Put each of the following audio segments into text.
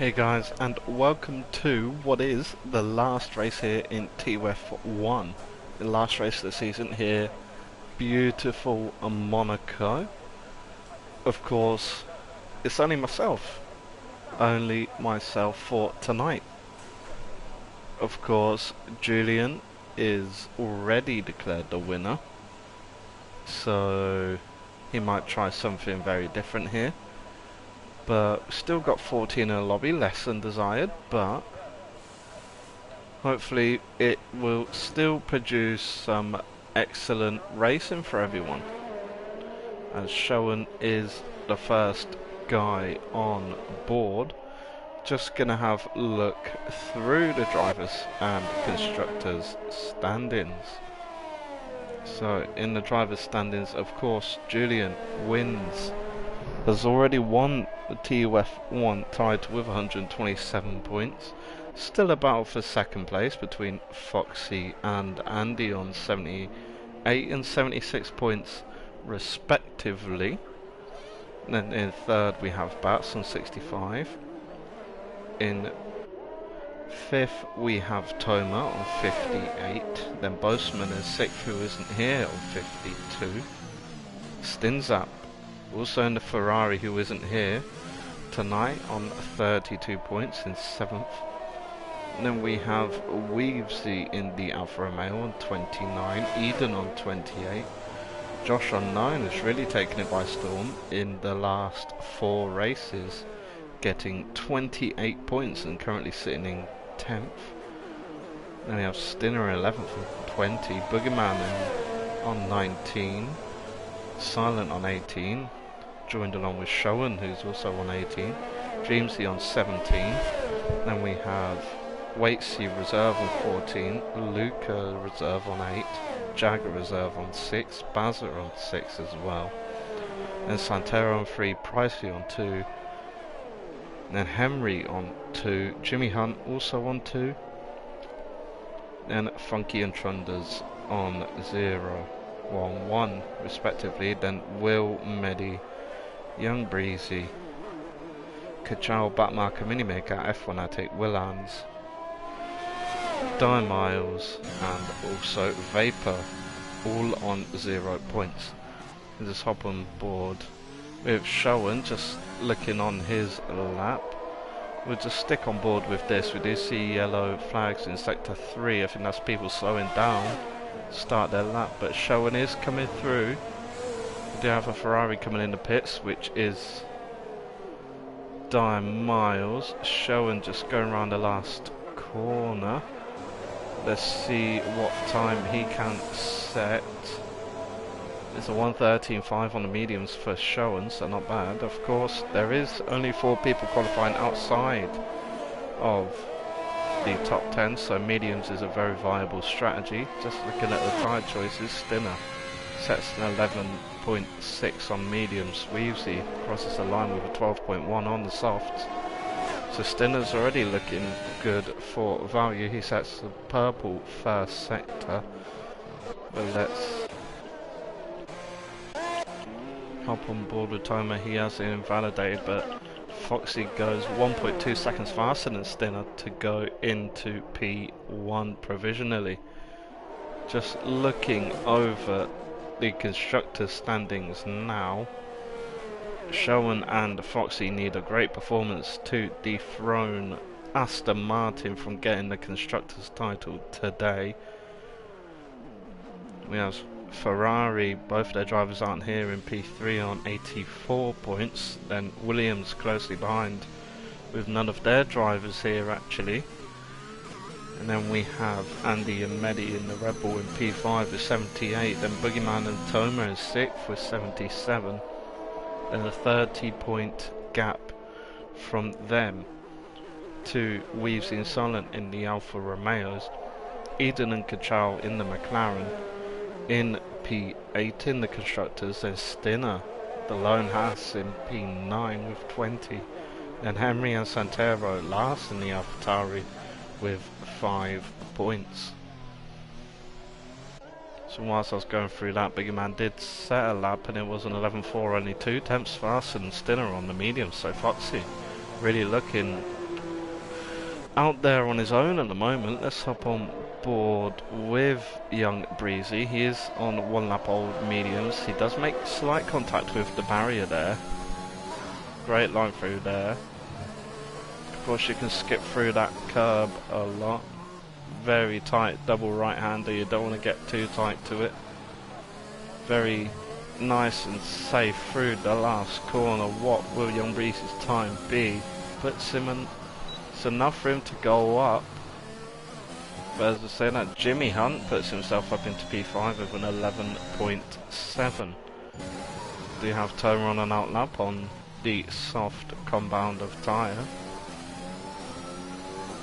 Hey guys, and welcome to what is the last race here in TUF1. The last race of the season here, beautiful Monaco. Of course, it's only myself for tonight. Of course, Julian is already declared the winner, so he might try something very different here. But still got 14 in the lobby, less than desired, but hopefully it will still produce some excellent racing for everyone. As Showen is the first guy on board, just gonna have a look through the drivers and constructors standings. So in the drivers standings, of course, Julian wins. Has already won the TUF1 title with 127 points. Still a battle for second place between Foxy and Andy on 78 and 76 points respectively. And then in third we have Bats on 65. In fifth we have Toma on 58. Then Boseman is sixth, who isn't here, on 52. Stinzap, also in the Ferrari, who isn't here tonight, on 32 points in 7th. And then we have Weavesy in the Alfa Romeo on 29, Eden on 28. Josh on 9 has really taken it by storm in the last 4 races, getting 28 points and currently sitting in 10th. Then we have Stinner 11th on 20, Boogeyman on 19, Silent on 18, joined along with Showen, who's also on 18, Dreamsy on 17, then we have Waitsy Reserve on 14, Luca Reserve on 8, Jagger Reserve on 6, Bazza on 6 as well, and Santero on 3, Pricey on 2, and then Henry on 2, Jimmy Hunt also on 2, and Funky and Trunders on 0, 1, 1 respectively. Then Will, Medi, Young Breezy, Kachal, Batmarker, Minimaker, F1 Attic, Willans, Die Miles, and also Vapor, all on 0 points. We'll just hop on board with Showen, just looking on his lap. We'll just stick on board with this. We do see yellow flags in sector 3. I think that's people slowing down, start their lap, but Showen is coming through. We do have a Ferrari coming in the pits, which is Die Miles. Showen just going around the last corner. Let's see what time he can set. It's a 1:13.5 on the mediums for Showen, so not bad. Of course, there is only 4 people qualifying outside of the top 10, so mediums is a very viable strategy. Just looking at the tyre choices, Stinner sets an 11.6 on mediums. Weavesy crosses the line with a 12.1 on the softs. So Stinner's already looking good for value. He sets the purple first sector. But let's hop on board with Toma. He has it invalidated, but Foxy goes 1.2 seconds faster than Stinner to go into P1 provisionally. Just looking over the constructors' standings now, Showen and Foxy need a great performance to dethrone Aston Martin from getting the constructors' title today. We have Ferrari, both their drivers aren't here, in P3 on 84 points. Then Williams closely behind with none of their drivers here actually. And then we have Andy and Medi in the Red Bull in P5 with 78. Then Boogeyman and Toma in 6th with 77. Then a 30-point gap from them to Weavesy and Silent in the Alfa Romeos. Eden and Kachal in the McLaren. In P8 in the constructors, there's Stinner, the lone Haas, in P9 with 20. Then Henry and Santero last in the AlphaTauri with 5 points. So whilst I was going through that, Biggie Man did set a lap and it was an 11.4, only 2 tenths faster than Stinner on the medium. So Foxy really looking out there on his own at the moment. Let's hop on board with young Breezy. He is on 1 lap old mediums. He does make slight contact with the barrier there. Great line through there. Of course you can skip through that curb a lot. Very tight double right-hander, you don't want to get too tight to it. Very nice and safe through the last corner. What will young Breezy's time be? Puts him in, it's enough for him to go up. But as I say, that Jimmy Hunt puts himself up into P5 with an 11.7. Do you have Tomer on an outlap on the soft compound of tyre?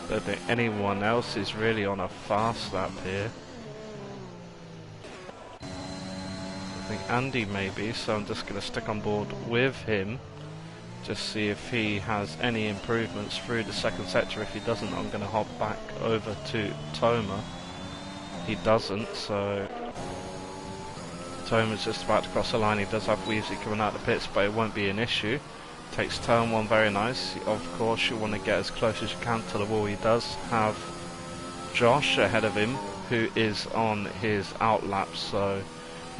Don't think anyone else is really on a fast lap here. I think Andy may be, so I'm just going to stick on board with him. Just see if he has any improvements through the second sector. If he doesn't, I'm going to hop back over to Tomer. He doesn't, so Tomer's just about to cross the line. He does have Weavesy coming out of the pits, but it won't be an issue. Takes turn 1 very nice. Of course you want to get as close as you can to the wall. He does have Josh ahead of him, who is on his outlap, so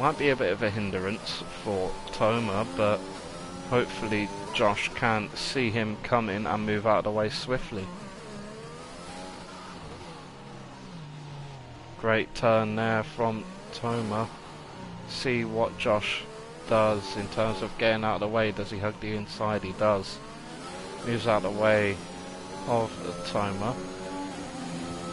might be a bit of a hindrance for Tomer, but hopefully Josh can see him coming and move out of the way swiftly. Great turn there from Tomer. See what Josh does in terms of getting out of the way. Does he hug the inside? He does. Moves out of the way of Tomer.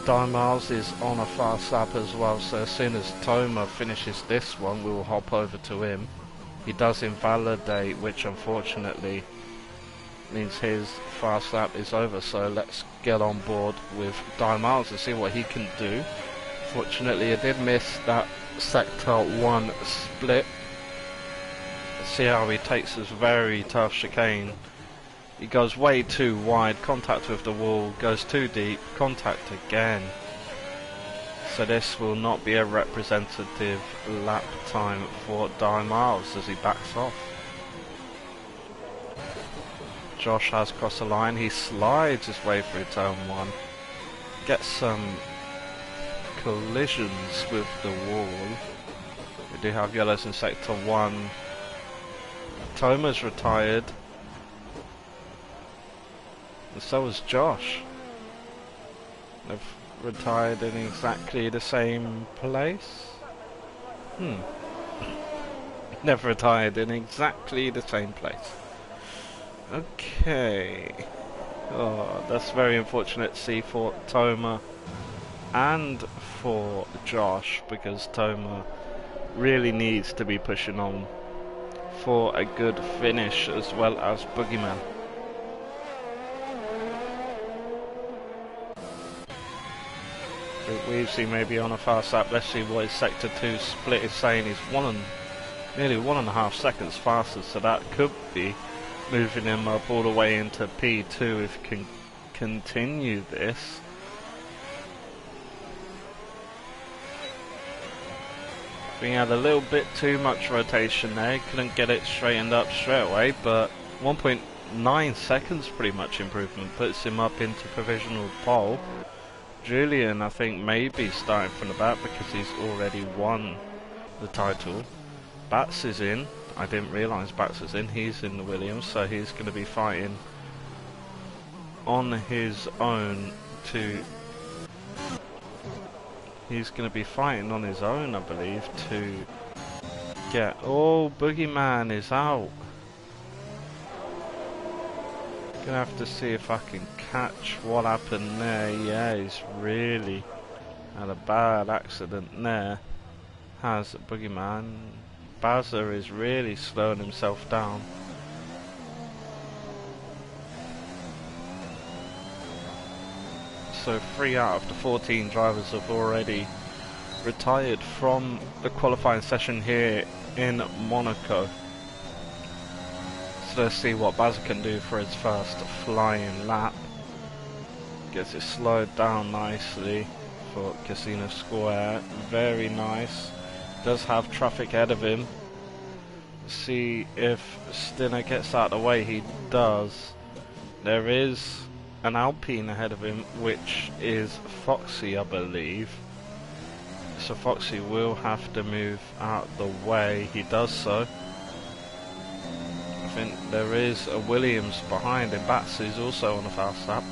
Miles is on a fast lap as well, so as soon as Tomer finishes this one, we will hop over to him. He does invalidate, which unfortunately means his fast lap is over, so let's get on board with Miles and see what he can do. Fortunately, he did miss that sector 1 split. See how he takes this very tough chicane. He goes way too wide, contact with the wall, goes too deep, contact again. So this will not be a representative lap time for Miles as he backs off. Josh has crossed the line. He slides his way through turn 1. Gets some collisions with the wall. We do have yellows in sector 1. Tomer's retired, and so is Josh. They've retired in exactly the same place. Never retired in exactly the same place. Okay. Oh, that's very unfortunate to see for Tomer and for Josh, because Tomer really needs to be pushing on for a good finish, as well as Boogeyman. Weavesy may be on a fast lap. Let's see what his sector 2 split is saying. He's nearly 1.5 seconds faster, so that could be moving him up all the way into P2 if he can continue this. We had a little bit too much rotation there. Couldn't get it straightened up straight away, but 1.9 seconds pretty much improvement puts him up into provisional pole. Julian, I think, may be starting from the back because he's already won the title. Bats is in. I didn't realise Bats was in. He's in the Williams, so he's going to be fighting on his own to... He's going to be fighting on his own, I believe, to get... Oh, Boogeyman is out. Gonna have to see if I can catch what happened there. Yeah, he's really had a bad accident there. Has Boogeyman. Bazza is really slowing himself down. So 3 out of the 14 drivers have already retired from the qualifying session here in Monaco. So let's see what Bazza can do for his first flying lap. Gets it slowed down nicely for Casino Square. Very nice. Does have traffic ahead of him. See if Stinner gets out of the way. He does. There is an Alpine ahead of him, which is Foxy, I believe. So Foxy will have to move out the way. He does so. I think there is a Williams behind him. Bats is also on the fast lap.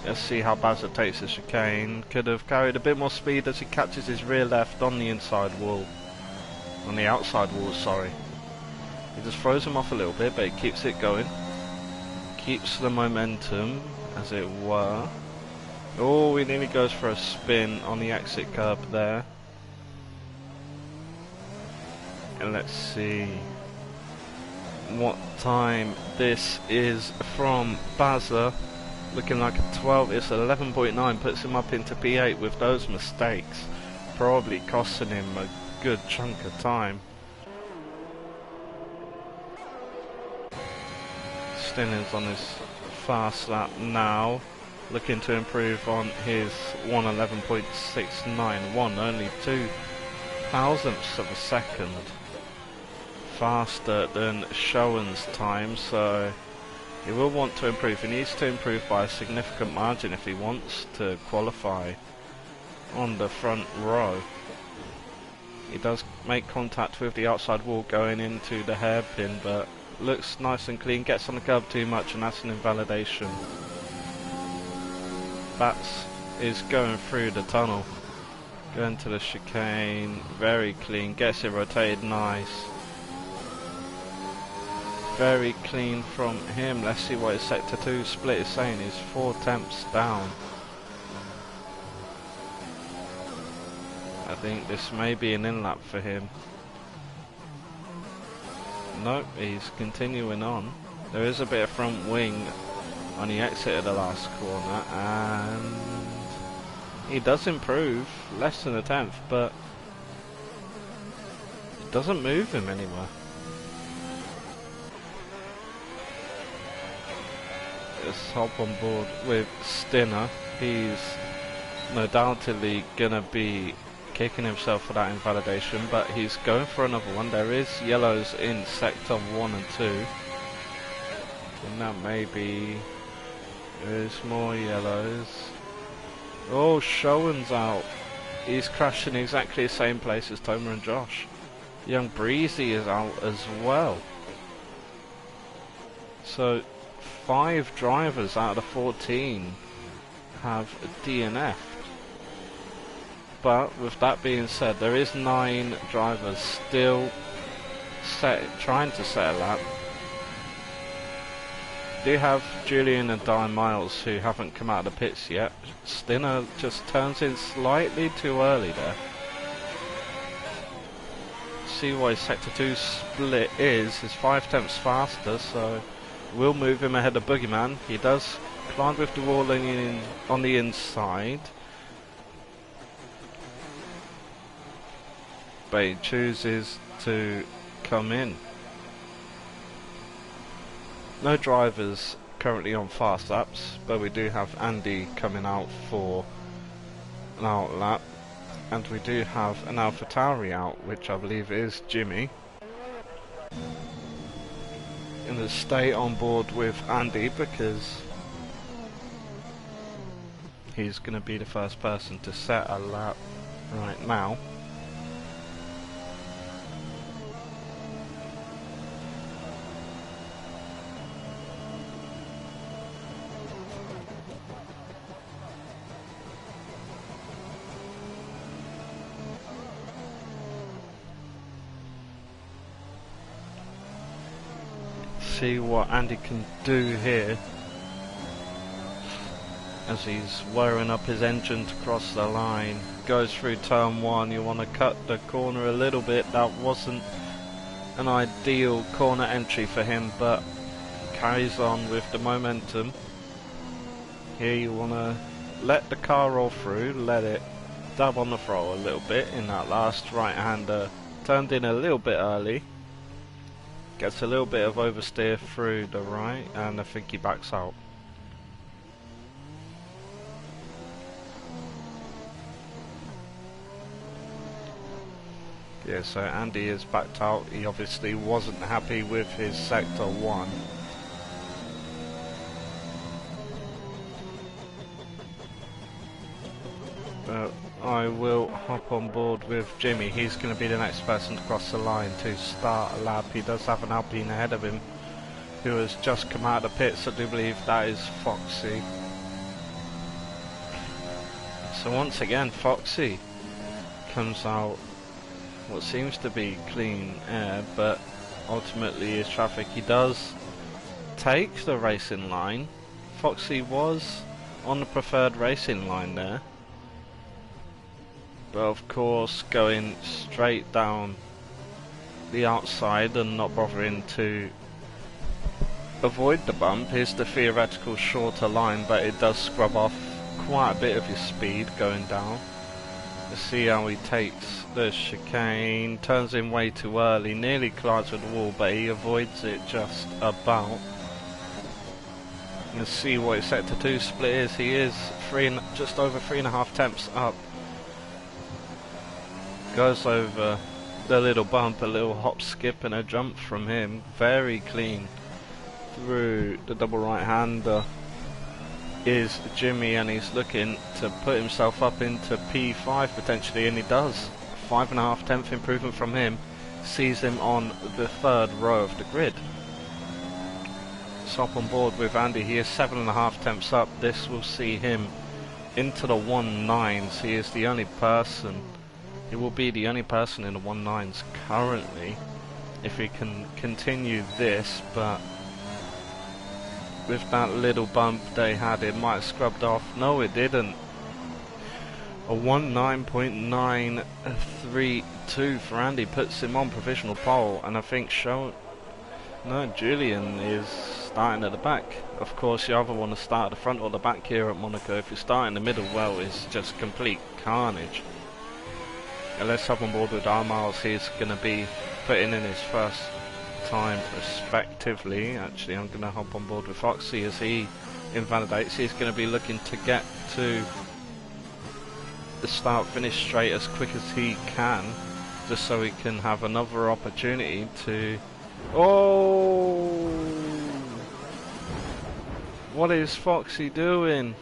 Let's see how Bazza takes the chicane. Could have carried a bit more speed as he catches his rear left on the inside wall. On the outside wall, sorry. He just throws him off a little bit, but he keeps it going. Keeps the momentum, as it were. Oh, he nearly goes for a spin on the exit curb there. And let's see what time this is from Bazza. Looking like a 12, it's 11.9, puts him up into P8 with those mistakes. Probably costing him a good chunk of time. Stinner's on his fast lap now, looking to improve on his 1:11.691, only 2 thousandths of a second faster than Schoen's time, so he will want to improve. He needs to improve by a significant margin if he wants to qualify on the front row. He does make contact with the outside wall going into the hairpin, but looks nice and clean, gets on the curb too much, and that's an invalidation. Bats is going through the tunnel, going to the chicane, very clean, gets it rotated nice. Very clean from him. Let's see what his sector 2 split is saying. He's 4 tenths down. I think this may be an in-lap for him. Nope, he's continuing on. There is a bit of front wing on the exit of the last corner, and he does improve, less than a tenth, but it doesn't move him anywhere. Let's hop on board with Stinner. He's no doubtedly gonna be kicking himself for that invalidation, but he's going for another one. There is yellows in sector 1 and 2, and that may be, there's more yellows. Oh, Schoen's out. He's crashing exactly the same place as Tomer and Josh. Young Breezy is out as well. So 5 drivers out of 14 have DNF'd. But with that being said, there is 9 drivers still trying to set a lap. Do have Julian and Diane Miles who haven't come out of the pits yet. Stinner just turns in slightly too early there. See why sector 2 split is 5 tenths faster, so will move him ahead of Boogeyman. He does climb with the wall on the inside, but he chooses to come in. No drivers currently on fast laps, but we do have Andy coming out for an out lap, and we do have an AlphaTauri out, which I believe is Jimmy. And to stay on board with Andy because he's going to be the first person to set a lap right now. See what Andy can do here as he's wiring up his engine to cross the line. Goes through turn 1. You want to cut the corner a little bit. That wasn't an ideal corner entry for him, but carries on with the momentum. Here you want to let the car roll through, let it dab on the throttle a little bit in that last right-hander. Turned in a little bit early. Gets a little bit of oversteer through the right, and I think he backs out. Yeah, so Andy is backed out. He obviously wasn't happy with his sector 1. I will hop on board with Jimmy. He's going to be the next person to cross the line to start a lap. He does have an Alpine ahead of him who has just come out of the pits. I do believe that is Foxy. So once again, Foxy comes out what seems to be clean air, but ultimately is traffic. He does take the racing line. Foxy was on the preferred racing line there, but of course going straight down the outside and not bothering to avoid the bump is the theoretical shorter line, but it does scrub off quite a bit of his speed going down. Let's see how he takes the chicane, turns in way too early, nearly collides with the wall, but he avoids it just about. Let's see what his sector 2 split is. He is just over 3.5 tenths up. Goes over the little bump, a little hop, skip and a jump from him. Very clean through the double right hander is Jimmy, and he's looking to put himself up into P5 potentially, and he does. 5.5 tenth improvement from him sees him on the third row of the grid. So up on board with Andy, he is 7.5 tenths up. This will see him into the 1.9s. He is the only person, he will be the only person in the 1.9s currently if he can continue this, but with that little bump they had, it might have scrubbed off. No, it didn't. A 1.9.932 for Andy puts him on provisional pole, and I think Julian is starting at the back. Of course, you either want to start at the front or the back here at Monaco. If you start in the middle, well, it's just complete carnage. And let's hop on board with our Miles. He's going to be putting in his first time respectively. Actually, I'm going to hop on board with Foxy as he invalidates. He's going to be looking to get to the start finish straight as quick as he can, just so he can have another opportunity to... Oh! What is Foxy doing?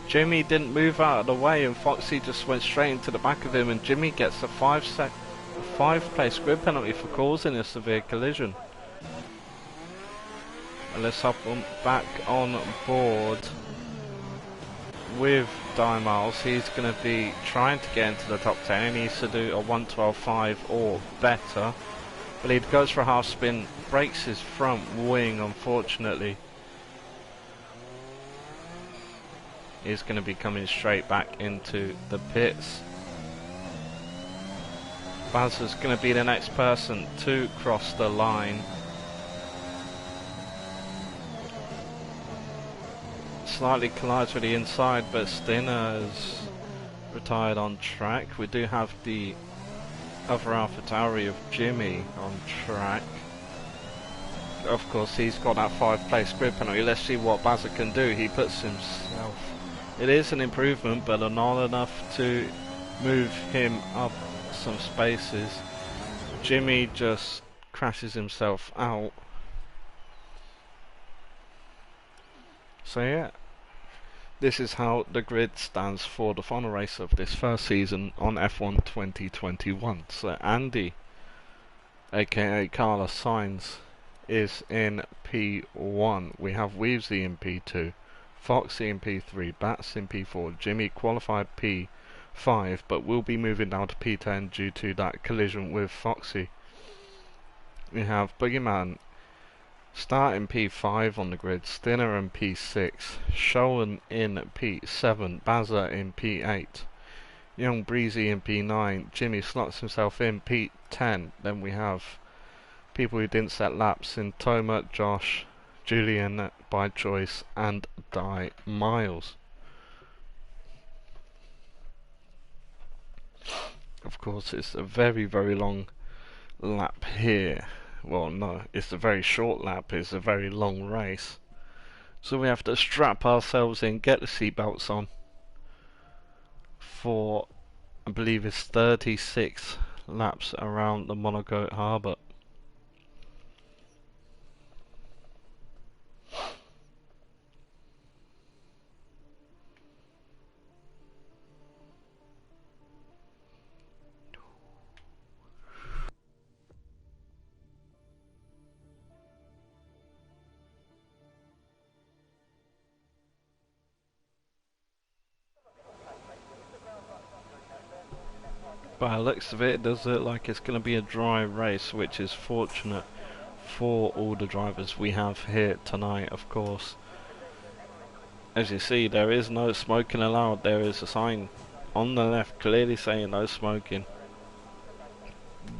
Jimmy didn't move out of the way, and Foxy just went straight into the back of him, and Jimmy gets a 5-place grid penalty for causing a severe collision. And let's hop back on board with Miles. He's going to be trying to get into the top 10. He needs to do a 1.12.5 or better. But he goes for a half spin, breaks his front wing unfortunately. He's going to be coming straight back into the pits. Bazza's going to be the next person to cross the line. Slightly collides with the inside, but Stinner's retired on track. We do have the other AlphaTauri of Jimmy on track. Of course, he's got that 5-place grid penalty. Let's see what Bazza can do. He puts himself... It is an improvement, but not enough to move him up some spaces. Jimmy just crashes himself out. So yeah, this is how the grid stands for the final race of this first season on F1 2021. So Andy, aka Carlos Sainz, is in P1. We have Weavesy in P2, Foxy in P3, Bats in P4, Jimmy qualified P5, but will be moving down to P10 due to that collision with Foxy. We have Boogeyman starting P5 on the grid, Stinner in P6, Showen in P7, Bazza in P8, Young Breezy in P9, Jimmy slots himself in P10. Then we have people who didn't set laps in Toma, Josh, Julian by choice, and Miles. Of course, it's a very, very long lap here. Well, no, it's a very short lap. It's a very long race. So we have to strap ourselves in, get the seatbelts on for, I believe it's 36 laps around the Monaco harbour. By the looks of it, it does look like it's going to be a dry race, which is fortunate for all the drivers we have here tonight, of course. As you see, there is no smoking allowed. There is a sign on the left clearly saying no smoking.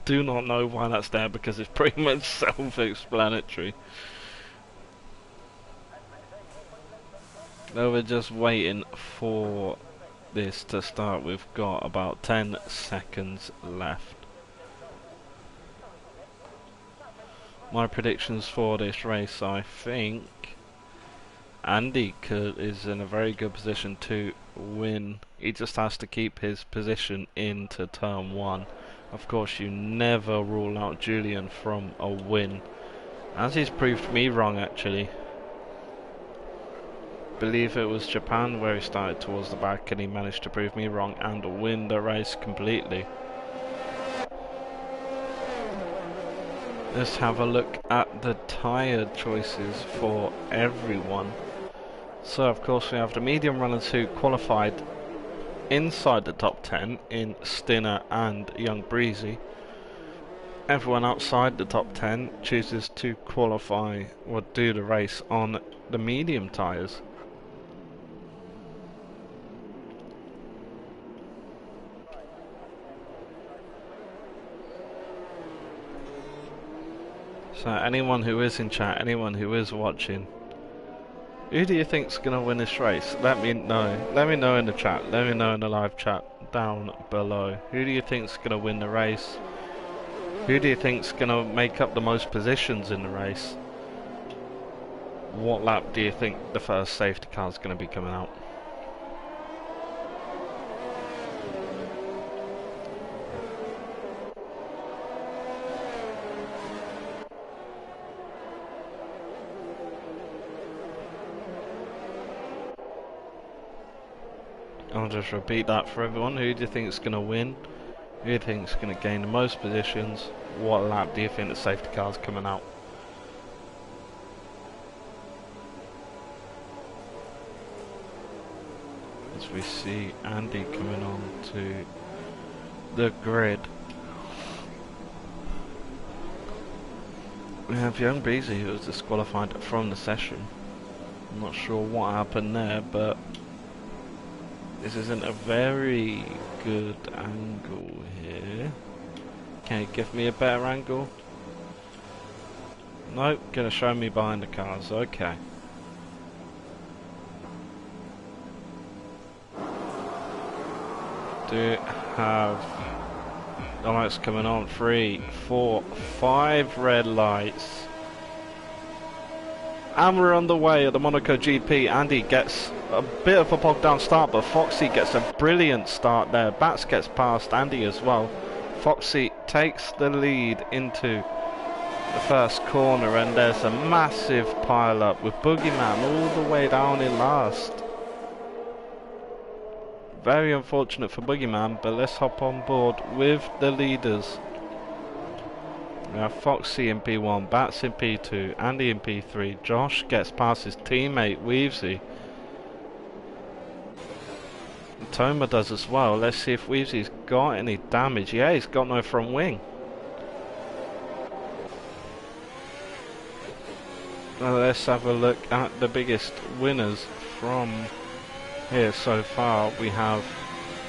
Do not know why that's there, because it's pretty much self-explanatory. Now we're just waiting for this to start. We've got about 10 seconds left. My predictions for this race, I think Andy is in a very good position to win. He just has to keep his position into turn 1. Of course, you never rule out Julian from a win, as he's proved me wrong actually. Believe it was Japan where he started towards the back and he managed to prove me wrong and win the race completely. Let's have a look at the tyre choices for everyone. So of course we have the medium runners who qualified inside the top 10 in Stinner and Young Breezy. Everyone outside the top 10 chooses to qualify or do the race on the medium tyres. So anyone who is in chat, anyone who is watching, who do you think's gonna win this race? Let me know. Let me know in the chat. Let me know in the live chat down below. Who do you think's gonna win the race? Who do you think's gonna make up the most positions in the race? What lap do you think the first safety car's gonna be coming out? I'll just repeat that for everyone. Who do you think is going to win? Who do you think is going to gain the most positions? What lap do you think the safety car's coming out? As we see Andy coming on to the grid. We have Young Breezy, who was disqualified from the session. I'm not sure what happened there, but this isn't a very good angle here. Can you give me a better angle? Nope, gonna show me behind the cars, okay. Do have the lights coming on. 3, 4, 5 red lights. And we're on the way at the Monaco GP. Andy gets a bit of a bogged down start, but Foxy gets a brilliant start there. Bats gets past Andy as well. Foxy takes the lead into the first corner, and there's a massive pile up with Boogeyman all the way down in last. Very unfortunate for Boogeyman, but let's hop on board with the leaders. We have Foxy in P1, Bats in P2, Andy in P3, Josh gets past his teammate Weavesy. Toma does as well. Let's see if Weavesy's got any damage. Yeah, he's got no front wing. Now let's have a look at the biggest winners from here so far. We have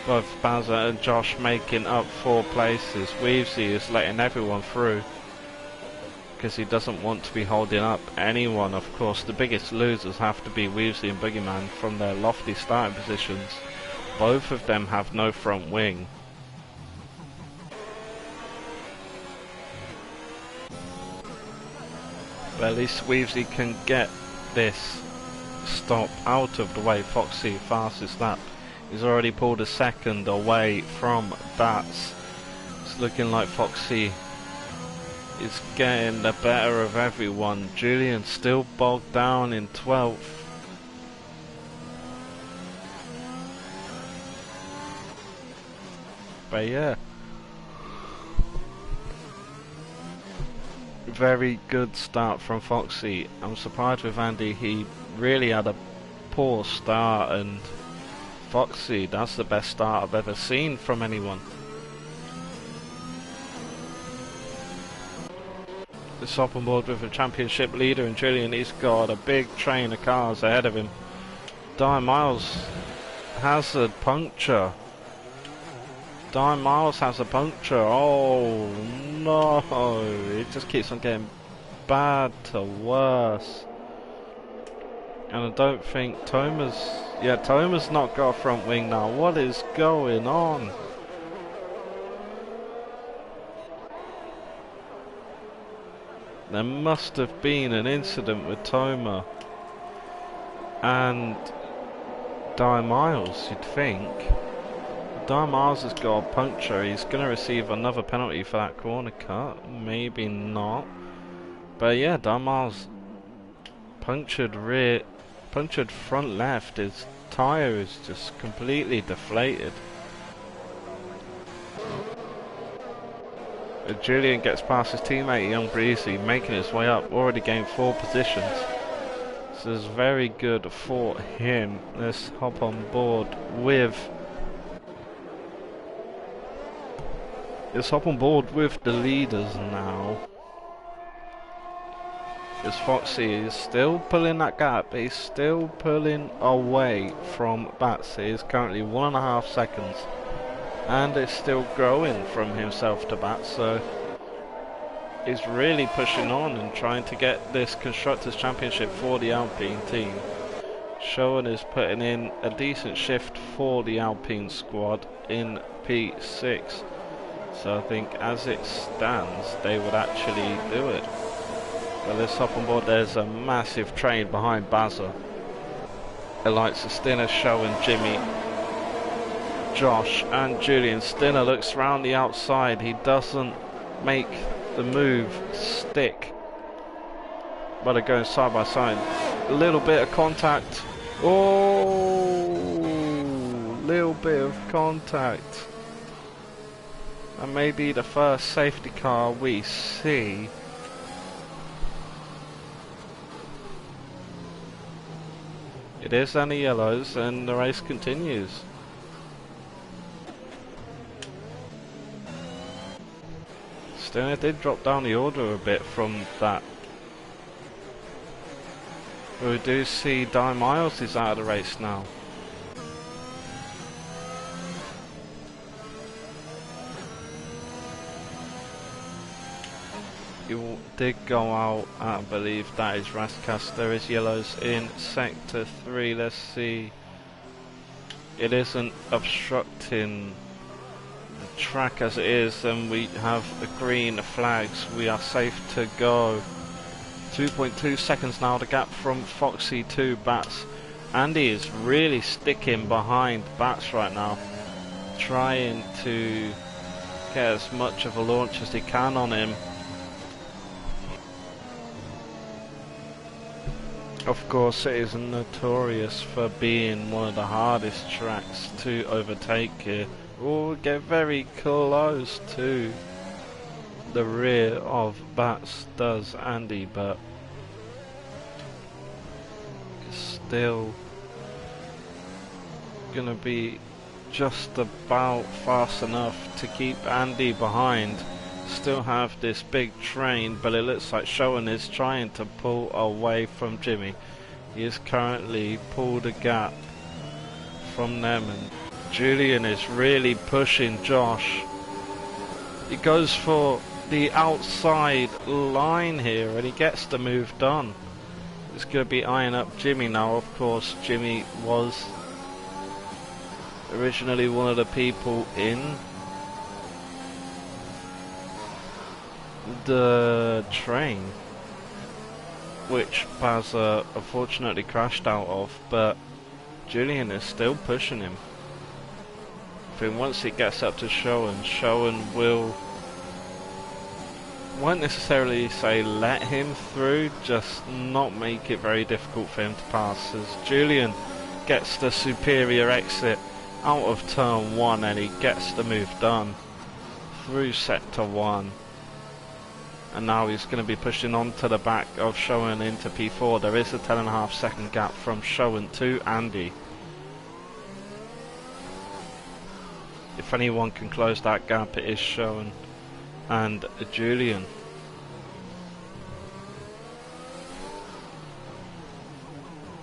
both Bazza and Josh making up 4 places. Weavesy is letting everyone through because he doesn't want to be holding up anyone. Of course, the biggest losers have to be Weavesy and Boogeyman from their lofty starting positions. Both of them have no front wing. But at least Weavesy can get this stop out of the way. Foxy, fastest lap. He's already pulled a second away from Bats. It's looking like Foxy is getting the better of everyone. Julian still bogged down in 12th. But yeah, very good start from Foxy. I'm surprised with Andy. He really had a poor start, and Foxy, that's the best start I've ever seen from anyone. It's up on board with a championship leader and Julian. He's got a big train of cars ahead of him. Diane Miles hazard puncture. Diane Miles has a puncture. Oh no, it just keeps on getting bad to worse. And I don't think Toma's not got a front wing now. What is going on? There must have been an incident with Toma and Diane Miles, you'd think. Diane Miles has got a puncture. He's going to receive another penalty for that corner cut. Maybe not. But yeah, Diane Miles punctured front left. His tyre is just completely deflated. Julian gets past his teammate Young Breezy, making his way up, already gained 4 positions. So it's very good for him. Let's hop on board with the leaders now. As Foxy is still pulling that gap, he's still pulling away from Bats. He is currently 1.5 seconds. And it's still growing from himself to Bats, so he's really pushing on and trying to get this Constructors' Championship for the Alpine team. Schoen is putting in a decent shift for the Alpine squad in P6. So I think as it stands, they would actually do it. Well, let's hop on board. There's a massive train behind Bazza. Elites Stinner, Schoen, Jimmy, Josh and Julian. Stinner looks round the outside. He doesn't make the move stick. But they're going side by side. A little bit of contact. Oh, little bit of contact. And maybe the first safety car we see. It is on the yellows and the race continues. Stinner did drop down the order a bit from that. But we do see Diane Miles is out of the race now. You did go out, I believe that is Raskas. There is yellows in sector 3. Let's see. It isn't obstructing the track as it is, and we have the green flags. We are safe to go. 2.2 seconds now, the gap from Foxy to Bats. Andy is really sticking behind Bats right now, trying to get as much of a launch as he can on him. Of course, it is notorious for being one of the hardest tracks to overtake here. We'll get very close to the rear of Bats, does Andy, but it's still gonna be just about fast enough to keep Andy behind. Still have this big train, but it looks like Schoen is trying to pull away from Jimmy. He is currently pulled a gap from them, and Julian is really pushing Josh. He goes for the outside line here and he gets the move done. It's going to be eyeing up Jimmy now. Of course, Jimmy was originally one of the people in the train which Bazza unfortunately crashed out of, but Julian is still pushing him. I think once he gets up to Schoen won't necessarily say let him through, just not make it very difficult for him to pass, as Julian gets the superior exit out of turn 1 and he gets the move done through sector 1. And now he's going to be pushing on to the back of Schoen into P4. There is a 10.5 second gap from Schoen to Andy. If anyone can close that gap, it is Schoen and Julian.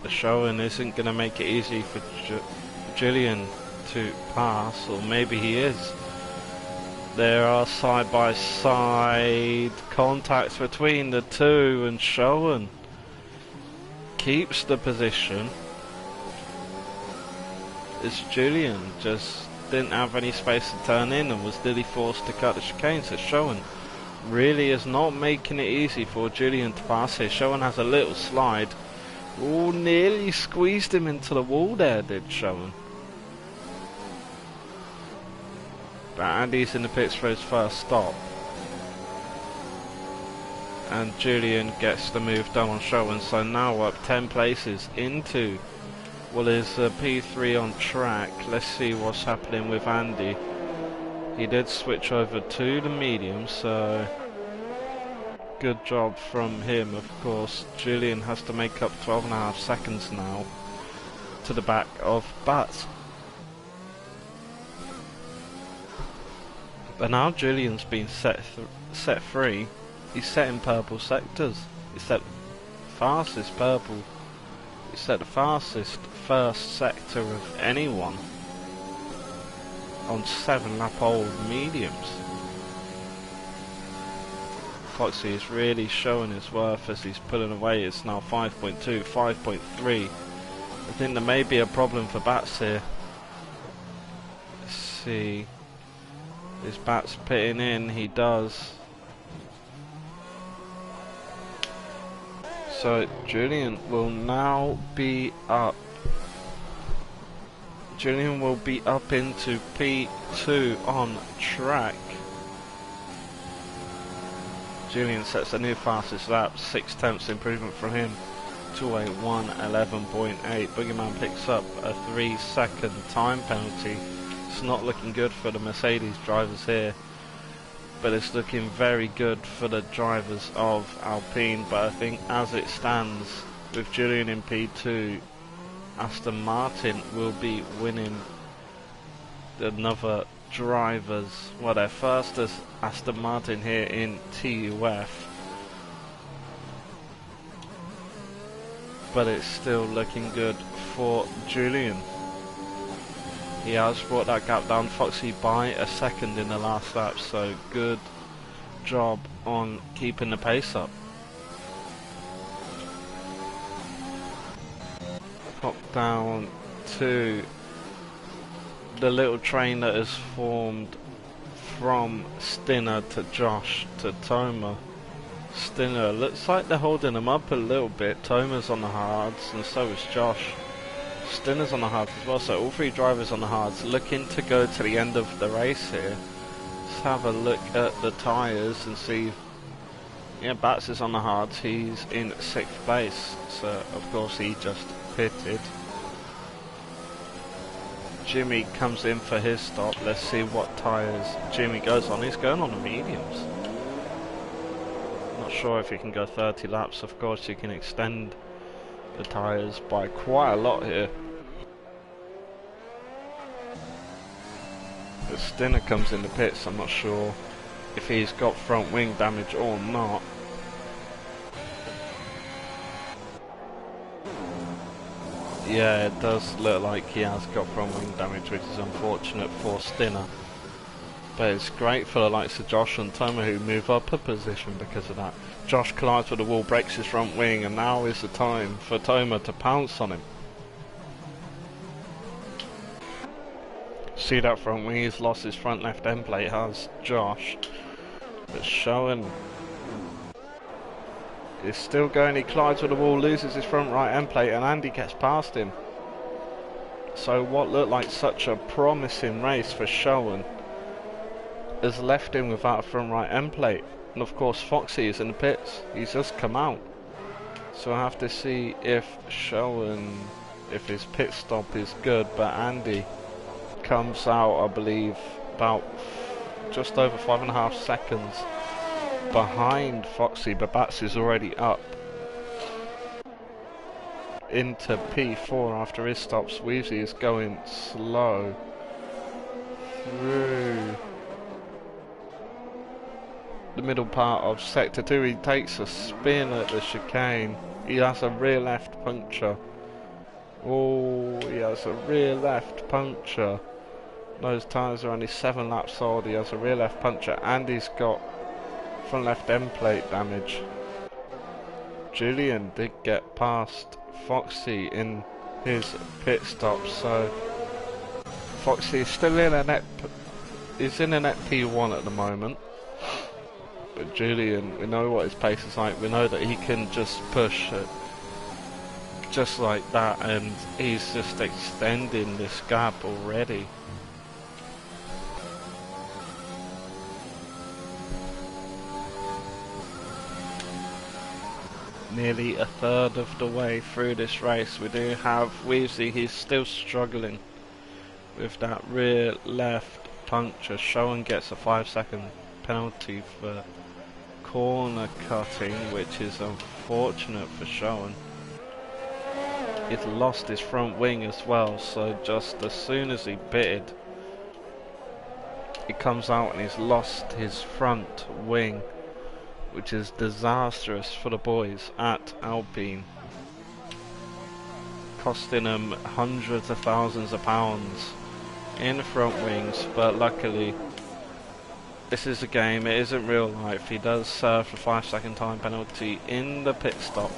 The showing isn't going to make it easy for Julian to pass, or maybe he is. There are side-by-side contacts between the two, and Showen keeps the position. As Julian just didn't have any space to turn in and was nearly forced to cut the chicane. So Showen really is not making it easy for Julian to pass here. Showen has a little slide. Oh, nearly squeezed him into the wall there, did Showen. But Andy's in the pits for his first stop. And Julian gets the move done on Showen, so now up 10 places into what is P3 on track. Let's see what's happening with Andy. He did switch over to the medium, so good job from him. Of course, Julian has to make up 12.5 seconds now to the back of Bats. But now Julian's been set free. He's set in purple sectors. He's set fastest purple. He's set the fastest first sector of anyone on 7-lap-old mediums. Foxy is really showing his worth as he's pulling away. It's now 5.2, 5.3. I think there may be a problem for Bats here. Let's see. Is Bats pitting in? He does. So Julian will now be up. Julian will be up into P2 on track. Julian sets a new fastest lap, 6/10 improvement from him to a 1:11.8. Boogeyman picks up a 3-second time penalty. It's not looking good for the Mercedes drivers here, but it's looking very good for the drivers of Alpine. But I think as it stands, with Julian in P2, Aston Martin will be winning another drivers. Well, they're first as Aston Martin here in TUF, but it's still looking good for Julian. He has brought that gap down, Foxy, by a second in the last lap, so good job on keeping the pace up. Hop down to the little train that has formed from Stinner to Josh to Toma. Stinner, looks like they're holding him up a little bit. Toma's on the hards and so is Josh. Stinner's on the hards as well, so all three drivers on the hards looking to go to the end of the race here. Let's have a look at the tyres and see. Yeah, Bats is on the hards, he's in 6th place, so of course he just pitted. Jimmy comes in for his stop. Let's see what tyres Jimmy goes on. He's going on the mediums. Not sure if you can go 30 laps. Of course you can extend the tyres by quite a lot here. As Stinner comes in the pits, I'm not sure if he's got front wing damage or not. Yeah, it does look like he has got front wing damage, which is unfortunate for Stinner. But it's great for the likes of Josh and Toma, who move up a position because of that. Josh collides with the wall, breaks his front wing, and now is the time for Toma to pounce on him. See that front wing, he's lost his front left end plate, has Josh. But Showen is still going, he collides with the wall, loses his front right end plate, and Andy gets past him. So what looked like such a promising race for Showen has left him without a front right end plate. And of course Foxy is in the pits, he's just come out. So I have to see if Showen, if his pit stop is good, but Andy comes out, I believe, about just over 5.5 seconds behind Foxy, but Bats is already up into P4 after his stop. Sweezy is going slow through the middle part of sector 2. He takes a spin at the chicane. He has a rear left puncture Oh, he has a rear left puncture. Those tyres are only 7 laps old. He has a rear left puncture and he's got front left end plate damage. Julian did get past Foxy in his pit stop, so Foxy is still in a net. He's in a net P1 at the moment. But Julian, we know what his pace is like. We know that he can just push it just like that, and he's just extending this gap already. Nearly a third of the way through this race, we do have Weavesy. He's still struggling with that rear left puncture. Showen gets a 5-second penalty for corner cutting, which is unfortunate for Showen. He's lost his front wing as well, so just as soon as he pitted, he comes out and he's lost his front wing, which is disastrous for the boys at Alpine, costing them hundreds of thousands of pounds in front wings. But luckily, this is a game, it isn't real life. He does serve a 5-second time penalty in the pit stop.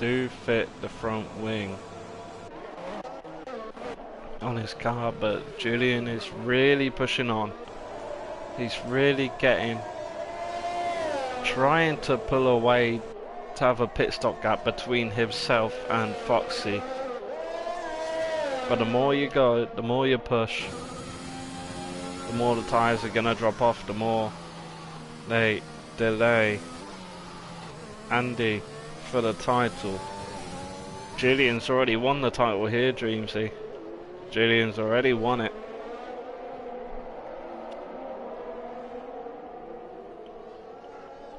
Do fit the front wing on his car, but Julian is really pushing on. He's really trying to pull away to have a pit stop gap between himself and Foxy. But the more you go, the more you push, the more the tyres are going to drop off, the more they delay Andy for the title. Julian's already won the title here, Dreamsy. Julian's already won it.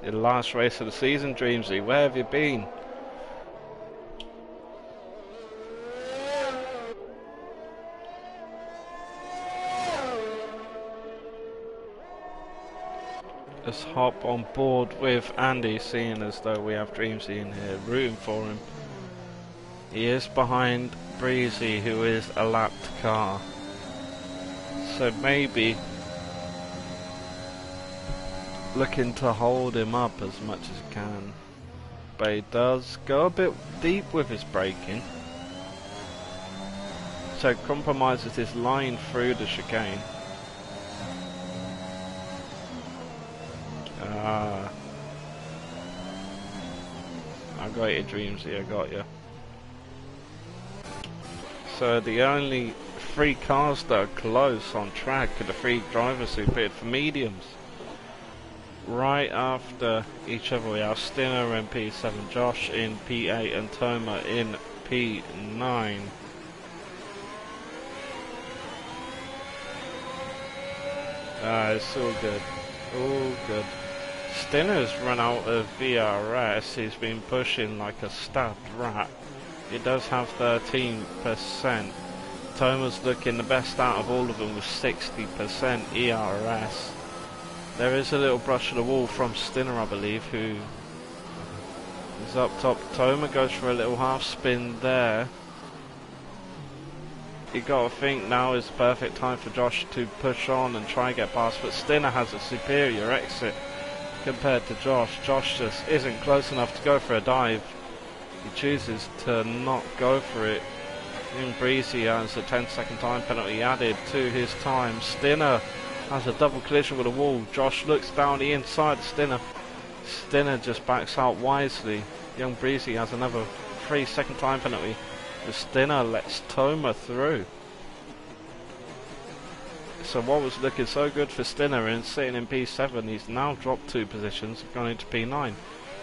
The last race of the season, Dreamsy. Where have you been? Let's hop on board with Andy, seeing as though we have Dreamsy in here, rooting for him. He is behind Breezy, who is a lapped car. So maybe looking to hold him up as much as he can. But he does go a bit deep with his braking. So compromises his line through the chicane. I got you, Dreamsy, I got you. So the only 3 cars that are close on track are the 3 drivers who pitted for mediums. Right after each other we have Stinner in P7, Josh in P8 and Toma in P9. It's all good. All good. Stinner's run out of VRS. He's been pushing like a stabbed rat. He does have 13%. Toma's looking the best out of all of them with 60% ERS. There is a little brush of the wall from Stinner, I believe, who is up top. Toma goes for a little half spin there. You gotta think now is the perfect time for Josh to push on and try and get past, but Stinner has a superior exit compared to Josh. Josh just isn't close enough to go for a dive. He chooses to not go for it. In Breezy has a 10-second time penalty added to his time. Stinner has a double collision with a wall. Josh looks down the inside of Stinner. Stinner just backs out wisely. Young Breezy has another 3-second time penalty. The Stinner lets Toma through. So what was looking so good for Stinner and sitting in P7, he's now dropped 2 positions, gone into P9.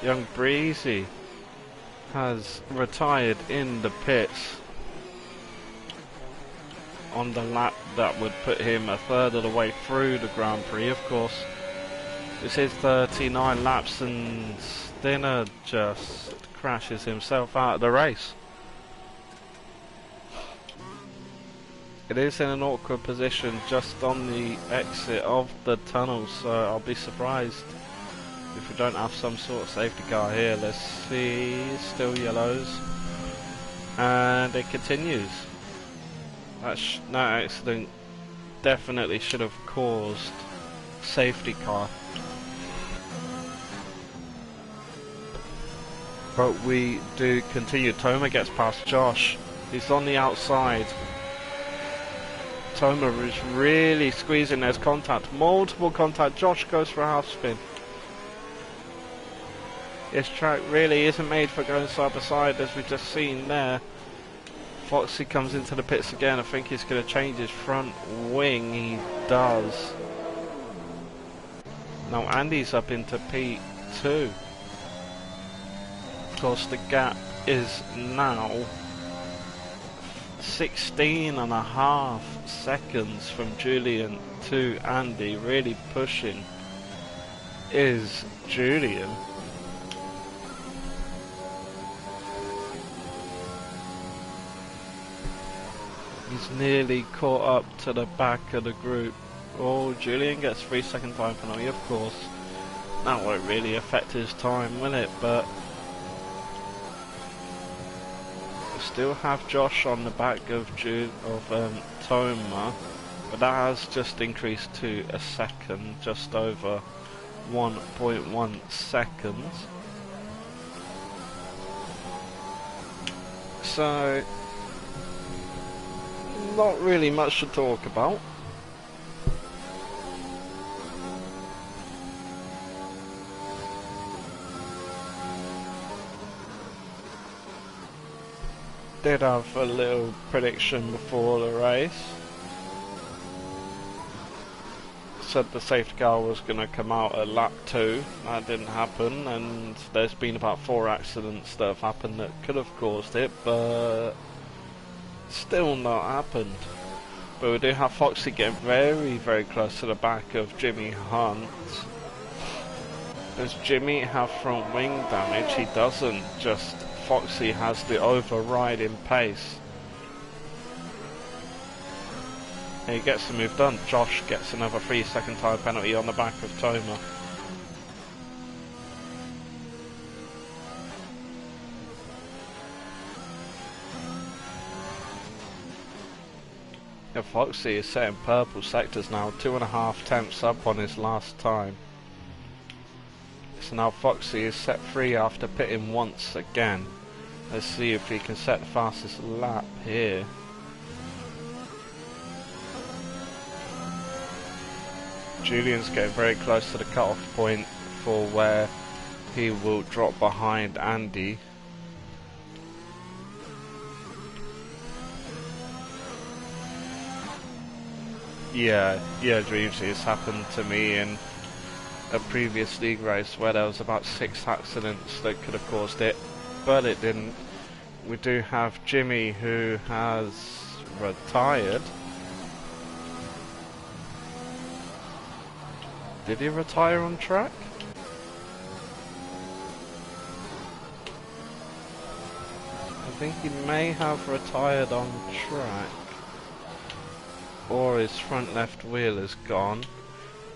Young Breezy has retired in the pits on the lap that would put him a third of the way through the Grand Prix. Of course, this is 39 laps and Stinner just crashes himself out of the race. It is in an awkward position just on the exit of the tunnel, so I'll be surprised if we don't have some sort of safety car here. Let's see, still yellows, and it continues. That accident definitely should have caused safety car, but we do continue. Toma gets past Josh, he's on the outside. Toma is really squeezing, there's contact, multiple contact. Josh goes for a half spin. This track really isn't made for going side by side, as we've just seen there. Foxy comes into the pits again. I think he's going to change his front wing. He does. Now Andy's up into P2. Of course the gap is now 16.5 seconds from Julian to Andy. Really pushing is Julian. He's nearly caught up to the back of the group. Oh, Julian gets 3-second time penalty, of course. That won't really affect his time, will it? But we still have Josh on the back of Toma, but that has just increased to a second, just over 1.1 seconds. So not really much to talk about. Did have a little prediction before the race. Said the safety car was going to come out at lap 2. That didn't happen, and there's been about 4 accidents that have happened that could have caused it, but still not happened. But we do have Foxy getting very, very close to the back of Jimmy Hunt. Does Jimmy have front wing damage? He doesn't, just Foxy has the overriding pace. And he gets the move done. Josh gets another 3-second time penalty on the back of Toma. Yeah, Foxy is setting purple sectors now, 2.5 tenths up on his last time. So now Foxy is set free after pitting once again. Let's see if he can set the fastest lap here. Julian's getting very close to the cut-off point for where he will drop behind Andy. Yeah, Dreamsy, it's happened to me in a previous league race where there was about 6 accidents that could have caused it, but it didn't. We do have Jimmy, who has retired. Did he retire on track? I think he may have retired on track. Or his front left wheel is gone.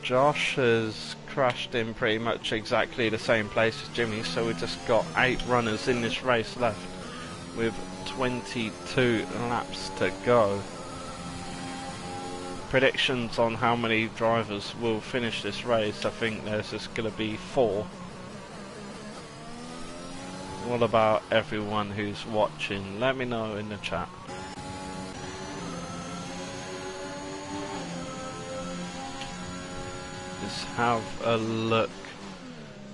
Josh has crashed in pretty much exactly the same place as Jimmy, so we've just got 8 runners in this race left with 22 laps to go. Predictions on how many drivers will finish this race, I think there's just going to be 4. What about everyone who's watching? Let me know in the chat. Let's have a look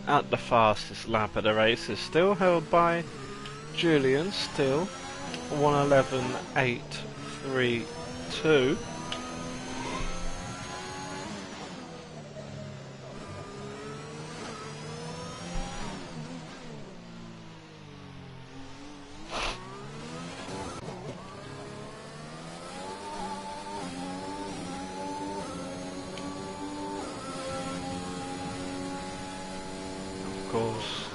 at the fastest lap of the race. It's still held by Julian, still 1:11.832. Course,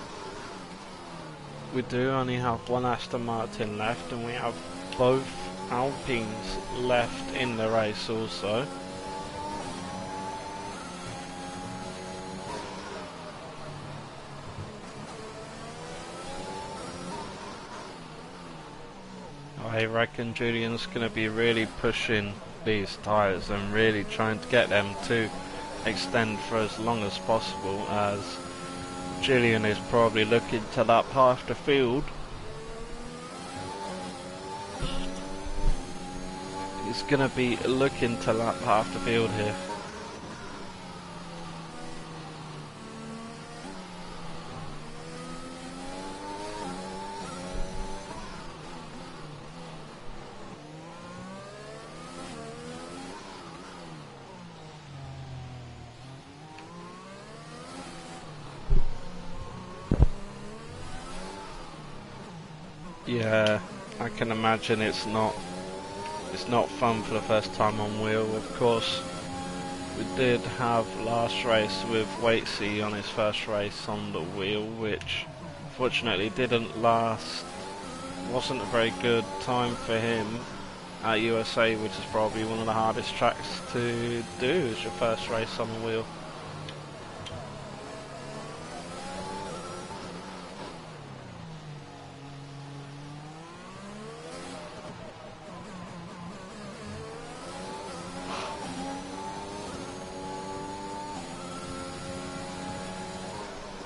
we do only have 1 Aston Martin left, and we have both Alpines left in the race also. I reckon Julian's going to be really pushing these tyres and really trying to get them to extend for as long as possible, as Julian is probably looking to lap half the field. He's going to be looking to lap half the field here. Yeah, I can imagine it's not fun for the first time on wheel. Of course, we did have last race with Waitsy on his first race on the wheel, which fortunately didn't last. Wasn't a very good time for him at USA, which is probably one of the hardest tracks to do as your first race on the wheel.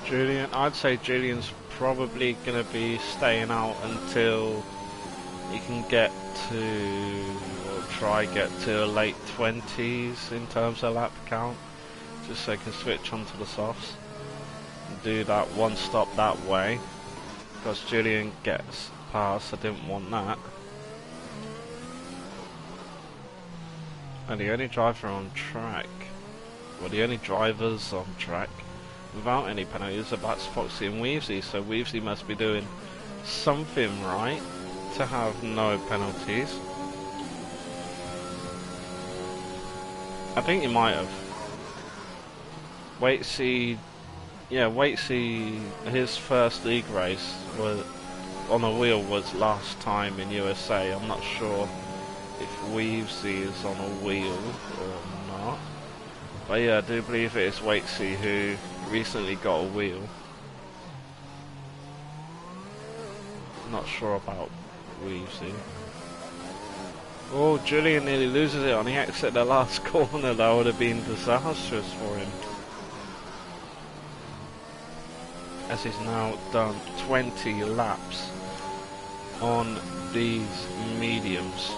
Julian, I'd say Julian's probably going to be staying out until he can get to, or try get to late 20s in terms of lap count, just so he can switch onto the softs and do that one stop that way, because Julian gets past. I didn't want that. And the only driver on track, well, the only drivers on track without any penalties, that's Foxy and Weavesy, so Weavesy must be doing something right to have no penalties. I think he might have. Waitsy, yeah, Waitsy, his first league race was on a wheel was last time in USA. I'm not sure if Weavesy is on a wheel or not. But yeah, I do believe it is Waitsy who recently got a wheel. Not sure about Weavesy. Oh, Julian nearly loses it on the exit the last corner. That would have been disastrous for him, as he's now done 20 laps on these mediums.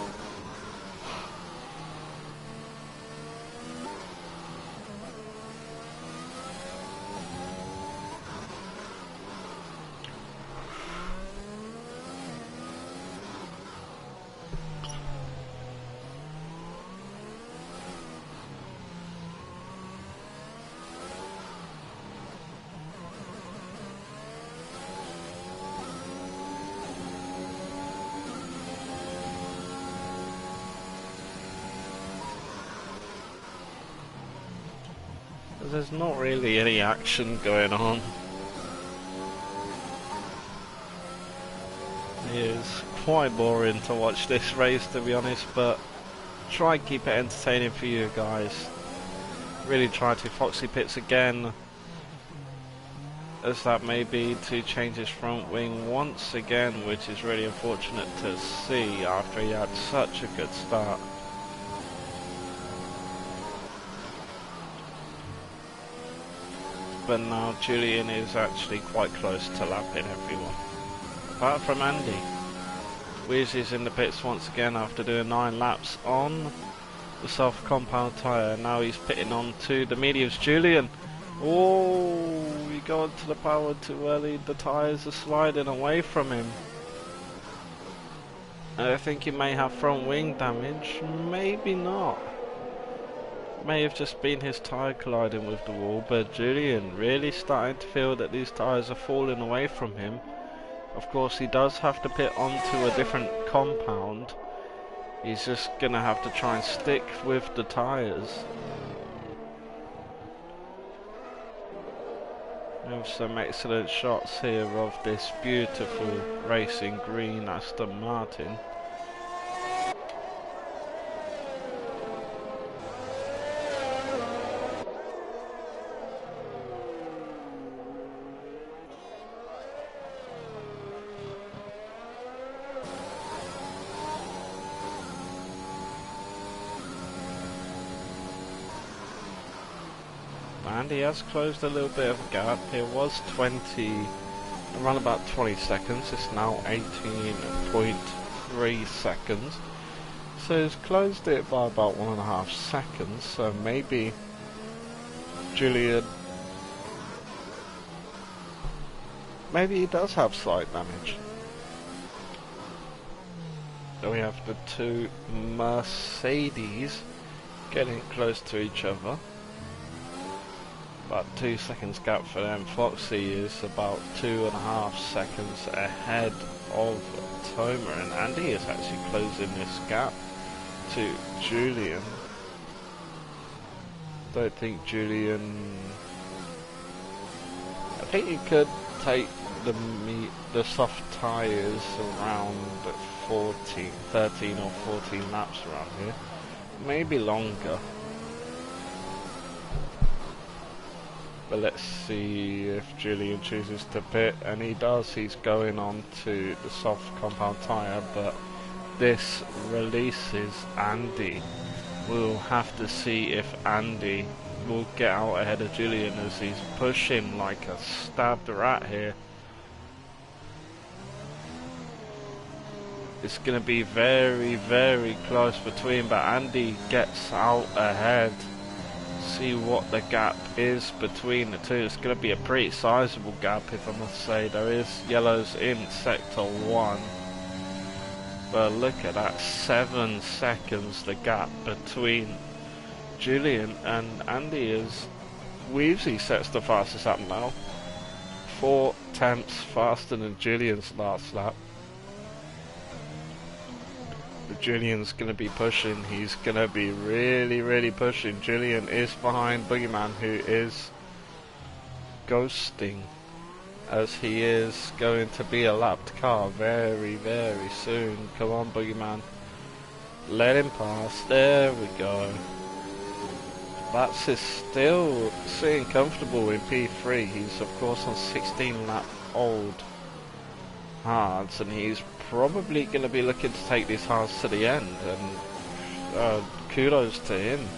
There's not really any action going on. It is quite boring to watch this race, to be honest, but try and keep it entertaining for you guys. Really try to. Foxy pits again, as that may be to change his front wing once again, which is really unfortunate to see after he had such a good start. But now Julian is actually quite close to lapping everyone, apart from Andy. Weezy's in the pits once again after doing 9 laps on the soft compound tyre. Now he's pitting on to the mediums. Julian, oh, he got to the power too early. The tyres are sliding away from him. I think he may have front wing damage, maybe not. May have just been his tyre colliding with the wall, but Julian really starting to feel that these tyres are falling away from him. Of course, he does have to pit onto a different compound. He's just gonna have to try and stick with the tyres. We have some excellent shots here of this beautiful racing green Aston Martin. Andy has closed a little bit of a gap. It was 20, around about 20 seconds. It's now 18.3 seconds. So he's closed it by about 1.5 seconds. So maybe Julian, maybe he does have slight damage. So we have the two Mercedes getting close to each other. About 2 seconds gap for them. Foxy is about 2.5 seconds ahead of Toma, and Andy is actually closing this gap to Julian. Don't think Julian. I think you could take the soft tyres around 13 or 14 laps around here, maybe longer. But let's see if Julian chooses to pit, and he does. He's going on to the soft compound tyre, but this releases Andy. We'll have to see if Andy will get out ahead of Julian, as he's pushing like a stabbed rat here. It's going to be very, very close between, but Andy gets out ahead. See what the gap is between the two. It's going to be a pretty sizable gap, if I must say. There is yellows in sector 1, but look at that, 7 seconds the gap between Julian and Andy. Is Weavesy sets the fastest lap now, 4 tenths faster than Julian's last lap. But Julian's going to be pushing. He's going to be really, really pushing. Julian is behind Boogeyman, who is ghosting, as he is going to be a lapped car very, very soon. Come on, Boogeyman. Let him pass. There we go. That's is still sitting comfortable in P3. He's, of course, on 16 lap old hards, and he's probably going to be looking to take these hards to the end, and kudos to him.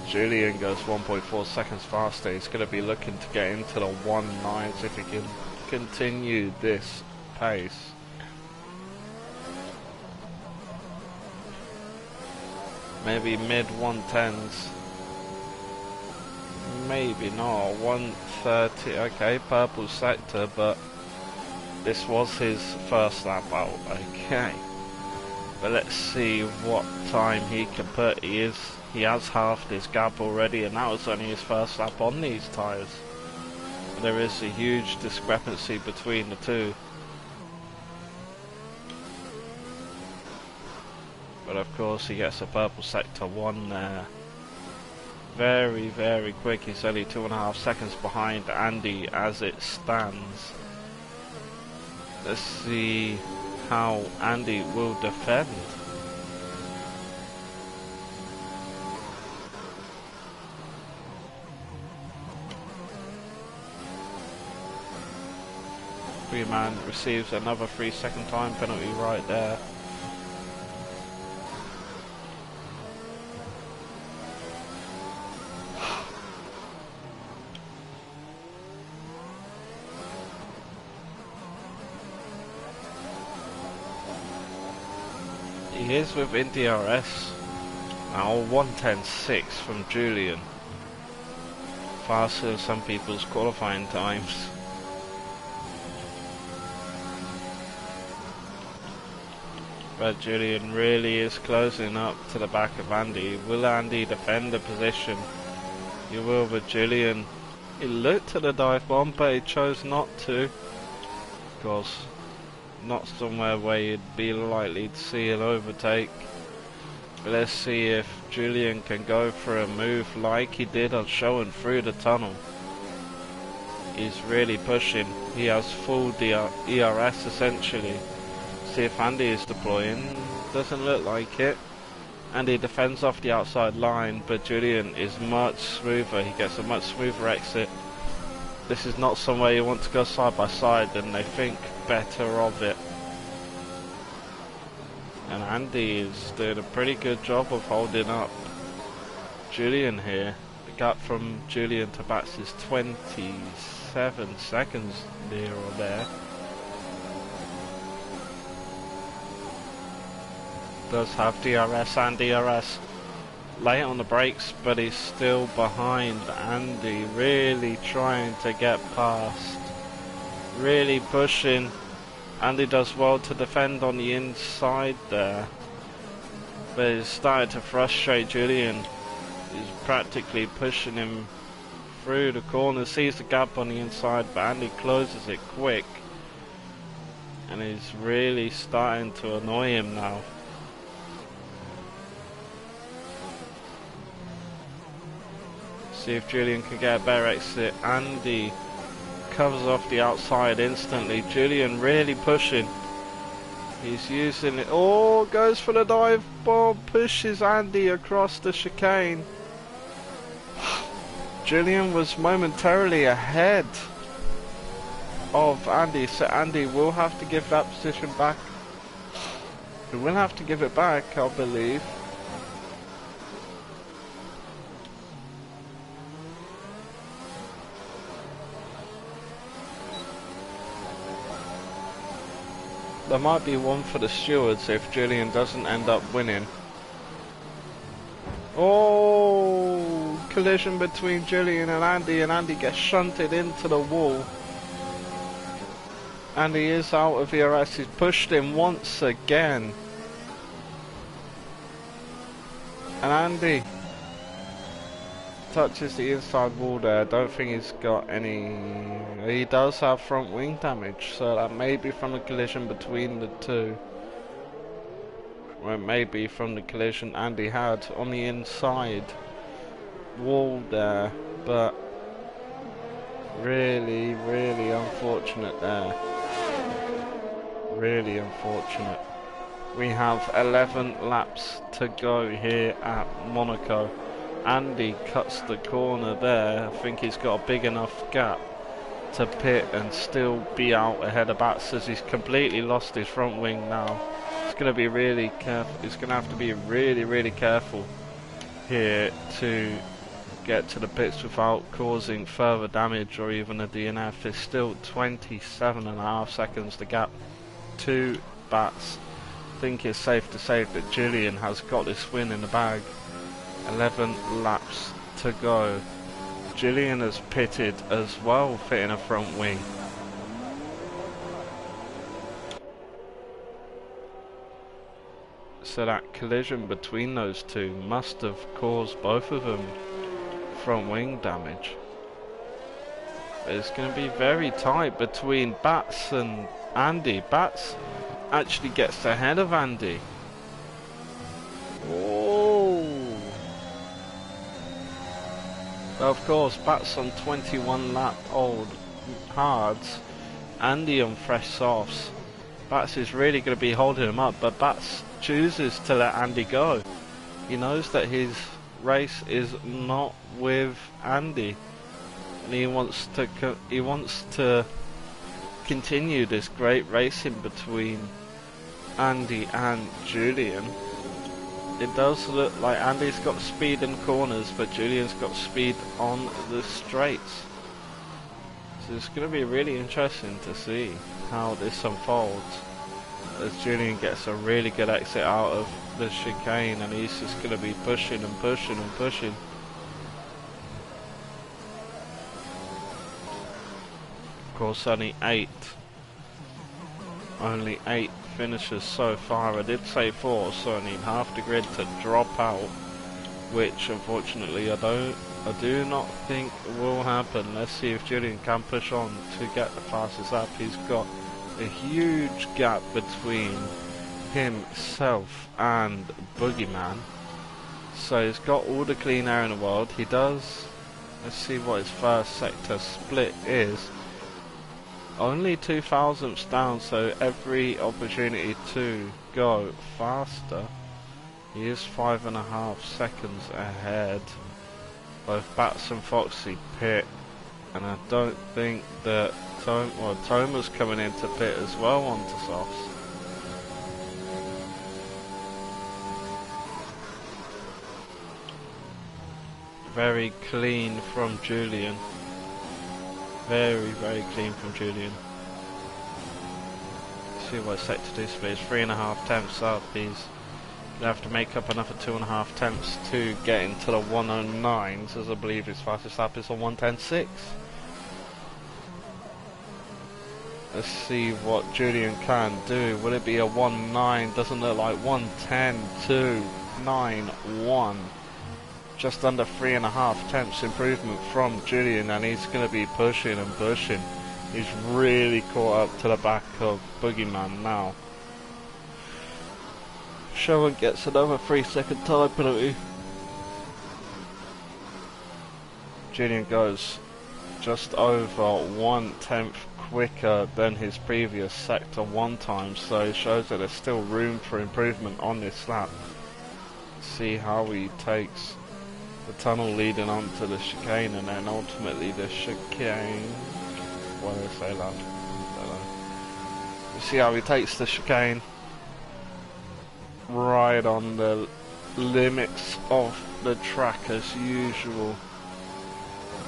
Julian goes 1.4 seconds faster. He's going to be looking to get into the 1.9s if he can continue this pace. Maybe mid 110s. Maybe not. 130. Okay, purple sector, but this was his first lap out. Okay, but let's see what time he can put. He has halved his gap already, and that was only his first lap on these tyres. There is a huge discrepancy between the two. But of course he gets a purple sector 1 there. Very, very quick. He's only 2.5 seconds behind Andy as it stands. Let's see how Andy will defend. Freeman receives another 3-second time penalty right there. He is within DRS. Now 1:10.6 from Julian. Faster than some people's qualifying times. But Julian really is closing up to the back of Andy. Will Andy defend the position? He will, but Julian, he looked at the dive bomb, but he chose not to. Of course, not somewhere where you'd be likely to see an overtake. But let's see if Julian can go for a move like he did on showing through the tunnel. He's really pushing. He has full ERS essentially. See if Andy is deploying. Doesn't look like it. Andy defends off the outside line, but Julian is much smoother. He gets a much smoother exit. This is not somewhere you want to go side by side, and they think better of it. And Andy is doing a pretty good job of holding up Julian here. The gap from Julian to Bats is 27 seconds near or there. Does have DRS and DRS late on the brakes, but he's still behind Andy, really trying to get past, really pushing. Andy does well to defend on the inside there, but it's started to frustrate Julian. He's practically pushing him through the corner, sees the gap on the inside, but Andy closes it quick, and he's really starting to annoy him now. See if Julian can get a better exit. Andy covers off the outside instantly. Julian really pushing. He's using it. Oh, goes for the dive bomb. Pushes Andy across the chicane. Julian was momentarily ahead of Andy, so Andy will have to give that position back. He will have to give it back, I believe. There might be one for the stewards if Julian doesn't end up winning. Oh, collision between Julian and Andy gets shunted into the wall. Andy is out of ERS, he's pushed him once again. And Andy touches the inside wall there. I don't think he's got any. He does have front wing damage, so that may be from the collision between the two. Or it may be from the collision Andy had on the inside wall there, but really unfortunate there. Really unfortunate. We have 11 laps to go here at Monaco. Andy cuts the corner there. I think he's got a big enough gap to pit and still be out ahead of Bats, as he's completely lost his front wing now. He's going to be really careful. He's going to have to be really careful here to get to the pits without causing further damage or even a DNF. There's still 27.5 seconds to gap to Bats. I think it's safe to say that Julian has got this win in the bag. 11 laps to go. Julian has pitted as well, fitting a front wing. So that collision between those two must have caused both of them front wing damage. It's going to be very tight between Bats and Andy. Bats actually gets ahead of Andy. Well, of course, Bats on 21 lap old hards, Andy on fresh softs. Bats is really going to be holding him up, but Bats chooses to let Andy go. He knows that his race is not with Andy, and he wants to continue this great racing between Andy and Julian. It does look like Andy's got speed in corners, but Julian's got speed on the straights. So it's going to be really interesting to see how this unfolds, as Julian gets a really good exit out of the chicane, and he's just going to be pushing and pushing and pushing. Of course, only eight finishes so far. I did say 4, so I need half the grid to drop out, which unfortunately I do not think will happen. Let's see if Julian can push on to get the fastest lap. He's got a huge gap between himself and Boogeyman, so he's got all the clean air in the world. He does. Let's see what his first sector split is. Only 2 thousandths down, so every opportunity to go faster. He is 5.5 seconds ahead. Both Bats and Foxy pit, and I don't think that Toma's coming into pit as well onto softs. Very clean from Julian. Very, very clean from Julian. Let's see what it's set to do. So he's 3.5 tenths up. He's gonna have to make up another 2.5 tenths to get into the 109s, as I believe his fastest lap is a 1:10.6. Let's see what Julian can do. Will it be a 1:9? Doesn't look like 1:10.291. Just under 3.5 tenths improvement from Julian, and he's going to be pushing and pushing. He's really caught up to the back of Boogeyman now. Sharon gets another 3-second time penalty. Julian goes just over 1/10 quicker than his previous sector 1 time, so it shows that there's still room for improvement on this lap. See how he takes the tunnel leading onto the chicane, and then ultimately the chicane. What did I say, lad? I don't know. You see how he takes the chicane right on the limits of the track as usual.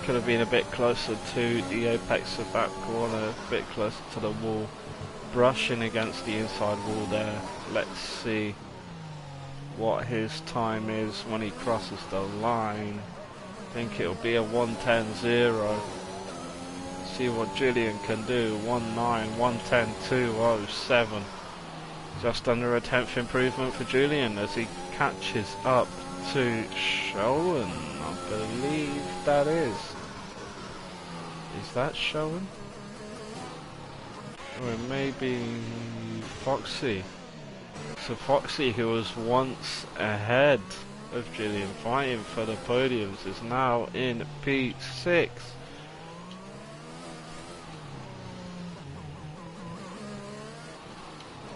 Could have been a bit closer to the apex of that corner, a bit closer to the wall, brushing against the inside wall there. Let's see what his time is when he crosses the line. I think it'll be a 1:10.0. See what Julian can do. 1:9, 1:10.207. Just under a 10th improvement for Julian as he catches up to Showen. I believe that is. Is that Showen? Or maybe Foxy. So Foxy, who was once ahead of Julian fighting for the podiums, is now in P6.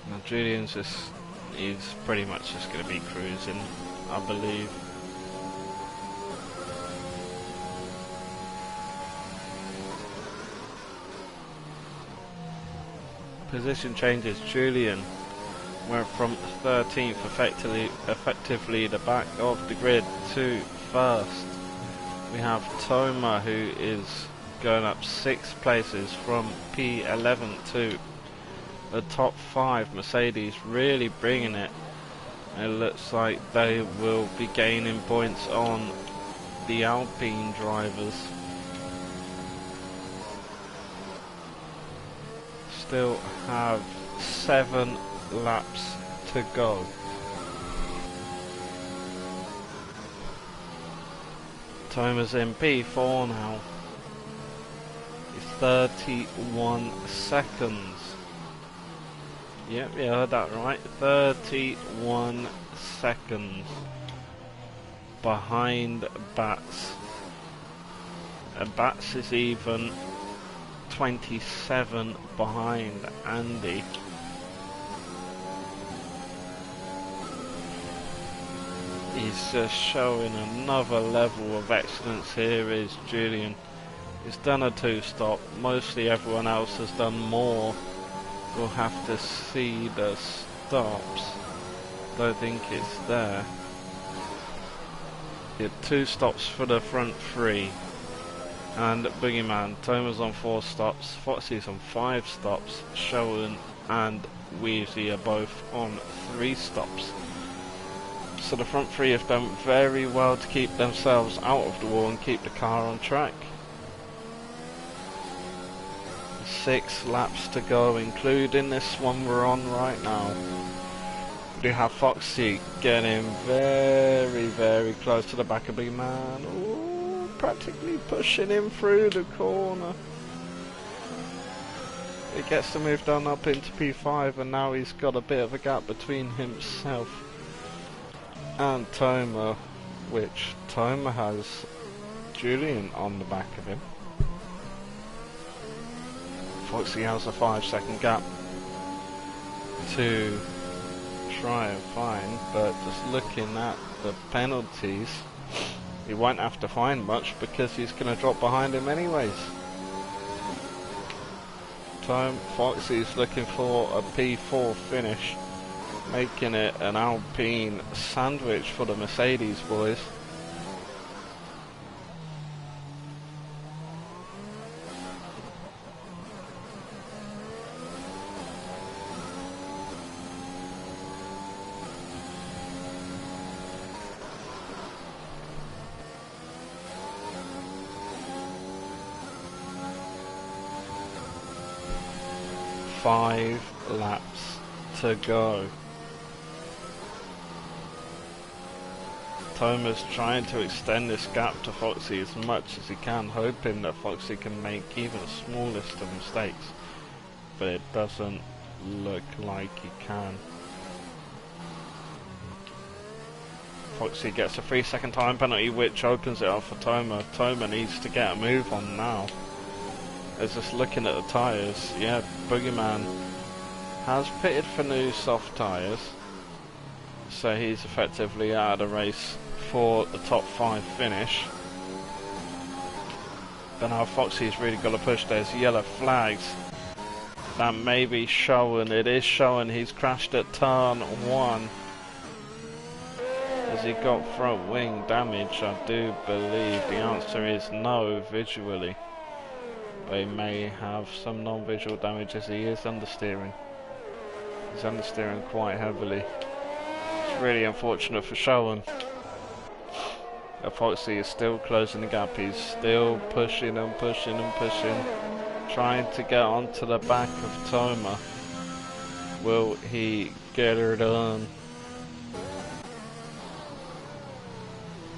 Now Julian's he's pretty much just going to be cruising, I believe. Position changes. Julian went from 13th, effectively the back of the grid, to first. We have Toma, who is going up 6 places from P11 to the top 5. Mercedes really bringing it. It looks like they will be gaining points on the Alpine drivers. Still have 7 laps to go. Toma's in P4 now. It's 31 seconds. Yep, you heard that right. 31 seconds behind Bats. And Bats is even 27 behind Andy. He's just showing another level of excellence here is Julian. He's done a 2-stop. Mostly everyone else has done more. We'll have to see the stops. Don't think it's there. Yeah, 2 stops for the front 3. And Boogeyman, Toma's on 4 stops, Foxy's on 5 stops, Sheldon and Weezy are both on 3 stops. So the front 3 have done very well to keep themselves out of the wall and keep the car on track. 6 laps to go, including this one we're on right now. We have Foxy getting very, very close to the back of Boogeyman. Ooh, practically pushing him through the corner. He gets the move done up into P5, and now he's got a bit of a gap between himself and Toma, which Toma has Julian on the back of him. Foxy has a 5-second gap to try and find, but just looking at the penalties, he won't have to find much because he's going to drop behind him anyways. Foxy's looking for a P4 finish, making it an Alpine sandwich for the Mercedes boys. 5 laps to go. Toma's trying to extend this gap to Foxy as much as he can, hoping that Foxy can make even the smallest of mistakes, but it doesn't look like he can. Foxy gets a 3-second time penalty, which opens it up for Toma. Toma needs to get a move on now. It's just looking at the tyres. Yeah, Boogeyman has pitted for new soft tyres, so he's effectively out of the race for the top 5 finish. But now Foxy's really got to push. There's yellow flags. That may be showing. It is showing he's crashed at turn 1. Has he got front wing damage? I do believe the answer is no visually. But he may have some non-visual damage as he is understeering. He's understeering quite heavily. It's really unfortunate for Showen. Foxy is still closing the gap. He's still pushing and pushing and pushing, trying to get onto the back of Toma. Will he get her done?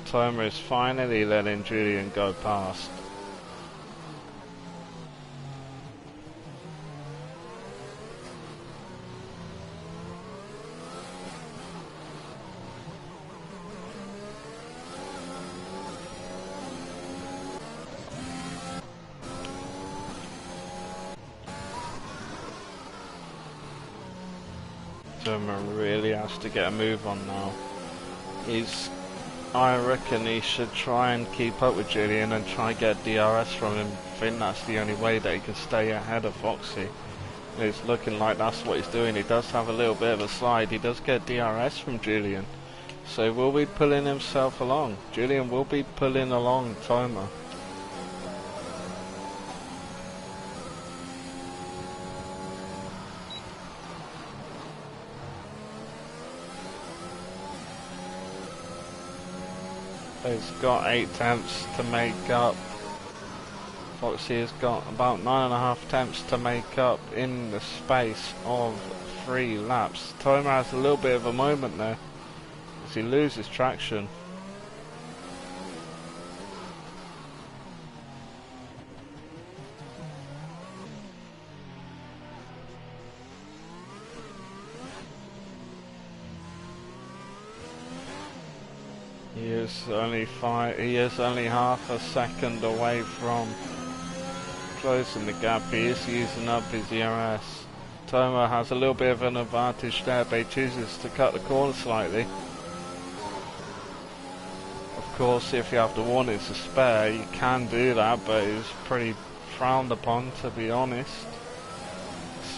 Toma is finally letting Julian go past. Toma really has to get a move on now. I reckon he should try and keep up with Julian and try and get DRS from him. I think that's the only way that he can stay ahead of Foxy. It's looking like that's what he's doing. He does have a little bit of a slide. He does get DRS from Julian. So will be pulling himself along. Julian will be pulling along Toma. He's got 8 attempts to make up. Foxy has got about 9.5 attempts to make up in the space of 3 laps. Toma has a little bit of a moment there as he loses traction. He is only half a second away from closing the gap. He is using up his ERS. Toma has a little bit of an advantage there, but he chooses to cut the corner slightly. Of course, if you have the warnings to spare, you can do that, but it's pretty frowned upon, to be honest.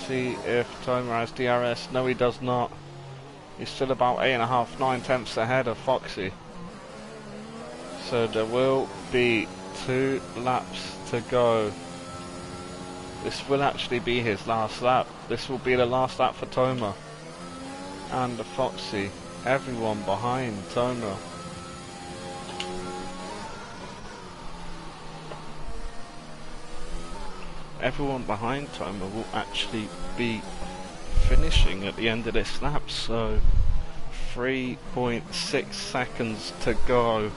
See if Toma has DRS. No, he does not. He's still about 8.5, 9 tenths ahead of Foxy. So there will be 2 laps to go. This will actually be his last lap. This will be the last lap for Toma and Foxy. Everyone behind Toma. Everyone behind Toma will actually be finishing at the end of this lap. So 3.6 seconds to go.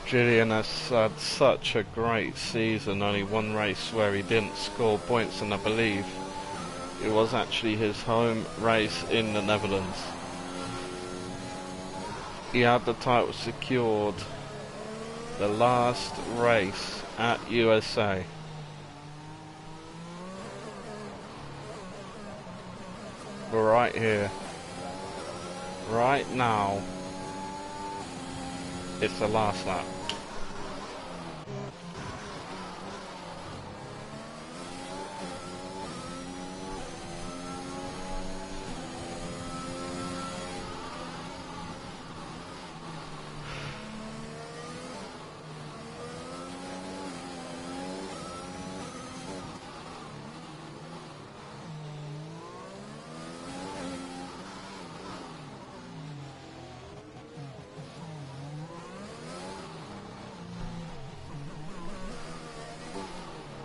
Julian has had such a great season, only 1 race where he didn't score points, and I believe it was actually his home race in the Netherlands. He had the title secured the last race at USA. We're right here, right now. It's the last lap.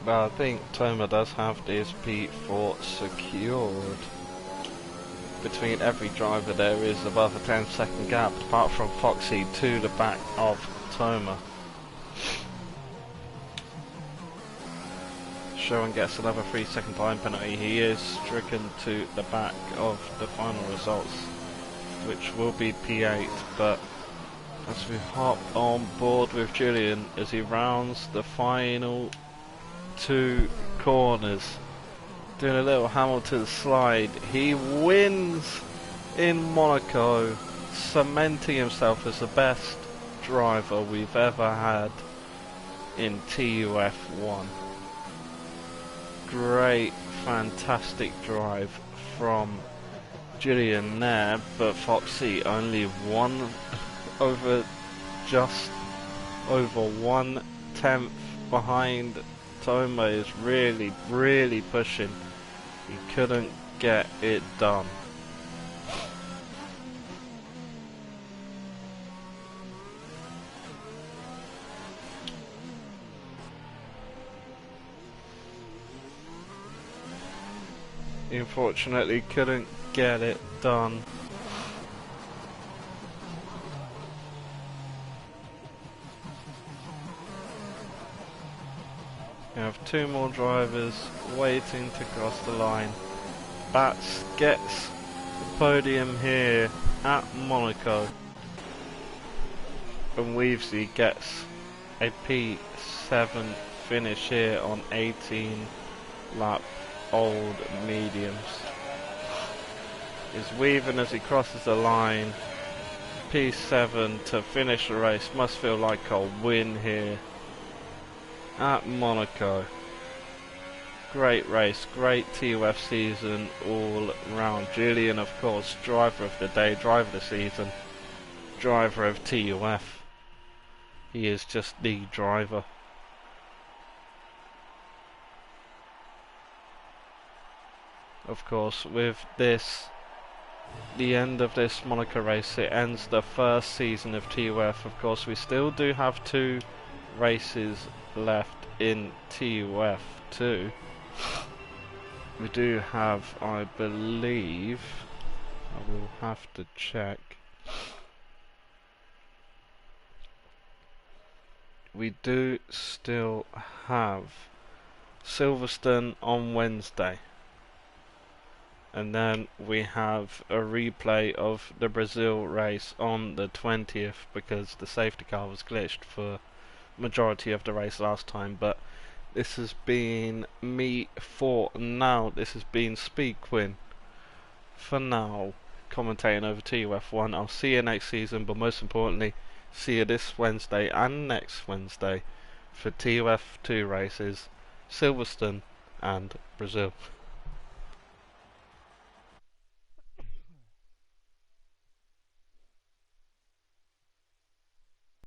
But I think Toma does have this P4 secured. Between every driver there is above a 10-second gap, apart from Foxy to the back of Toma. Sharon gets another 3-second time penalty. He is stricken to the back of the final results, which will be P8, but as we hop on board with Julian as he rounds the final 2 corners, doing a little Hamilton slide, he wins in Monaco, cementing himself as the best driver we've ever had in TUF1. Great, fantastic drive from Julian there, but Foxy only just over 1/10 behind. Toma is really pushing. He couldn't get it done. Unfortunately, couldn't get it done. We have 2 more drivers waiting to cross the line. Bats gets the podium here at Monaco, and Weavesy gets a P7 finish here on 18 lap old mediums. Is weaving as he crosses the line. P7 to finish the race. Must feel like a win here at Monaco. Great race, great TUF season all round. Julian, of course, driver of the day, driver of the season, driver of TUF. He is just the driver. Of course, with this, the end of this Monaco race, it ends the first season of TUF. Of course, we still do have 2 races left in TUF2. We do have, I believe, I will have to check. We do still have Silverstone on Wednesday. And then we have a replay of the Brazil race on the 20th because the safety car was glitched for majority of the race last time. But this has been me for now. This has been Speed Quinn for now, commentating over TUF1. I'll see you next season, but most importantly, see you this Wednesday and next Wednesday for TUF2 races, Silverstone and Brazil.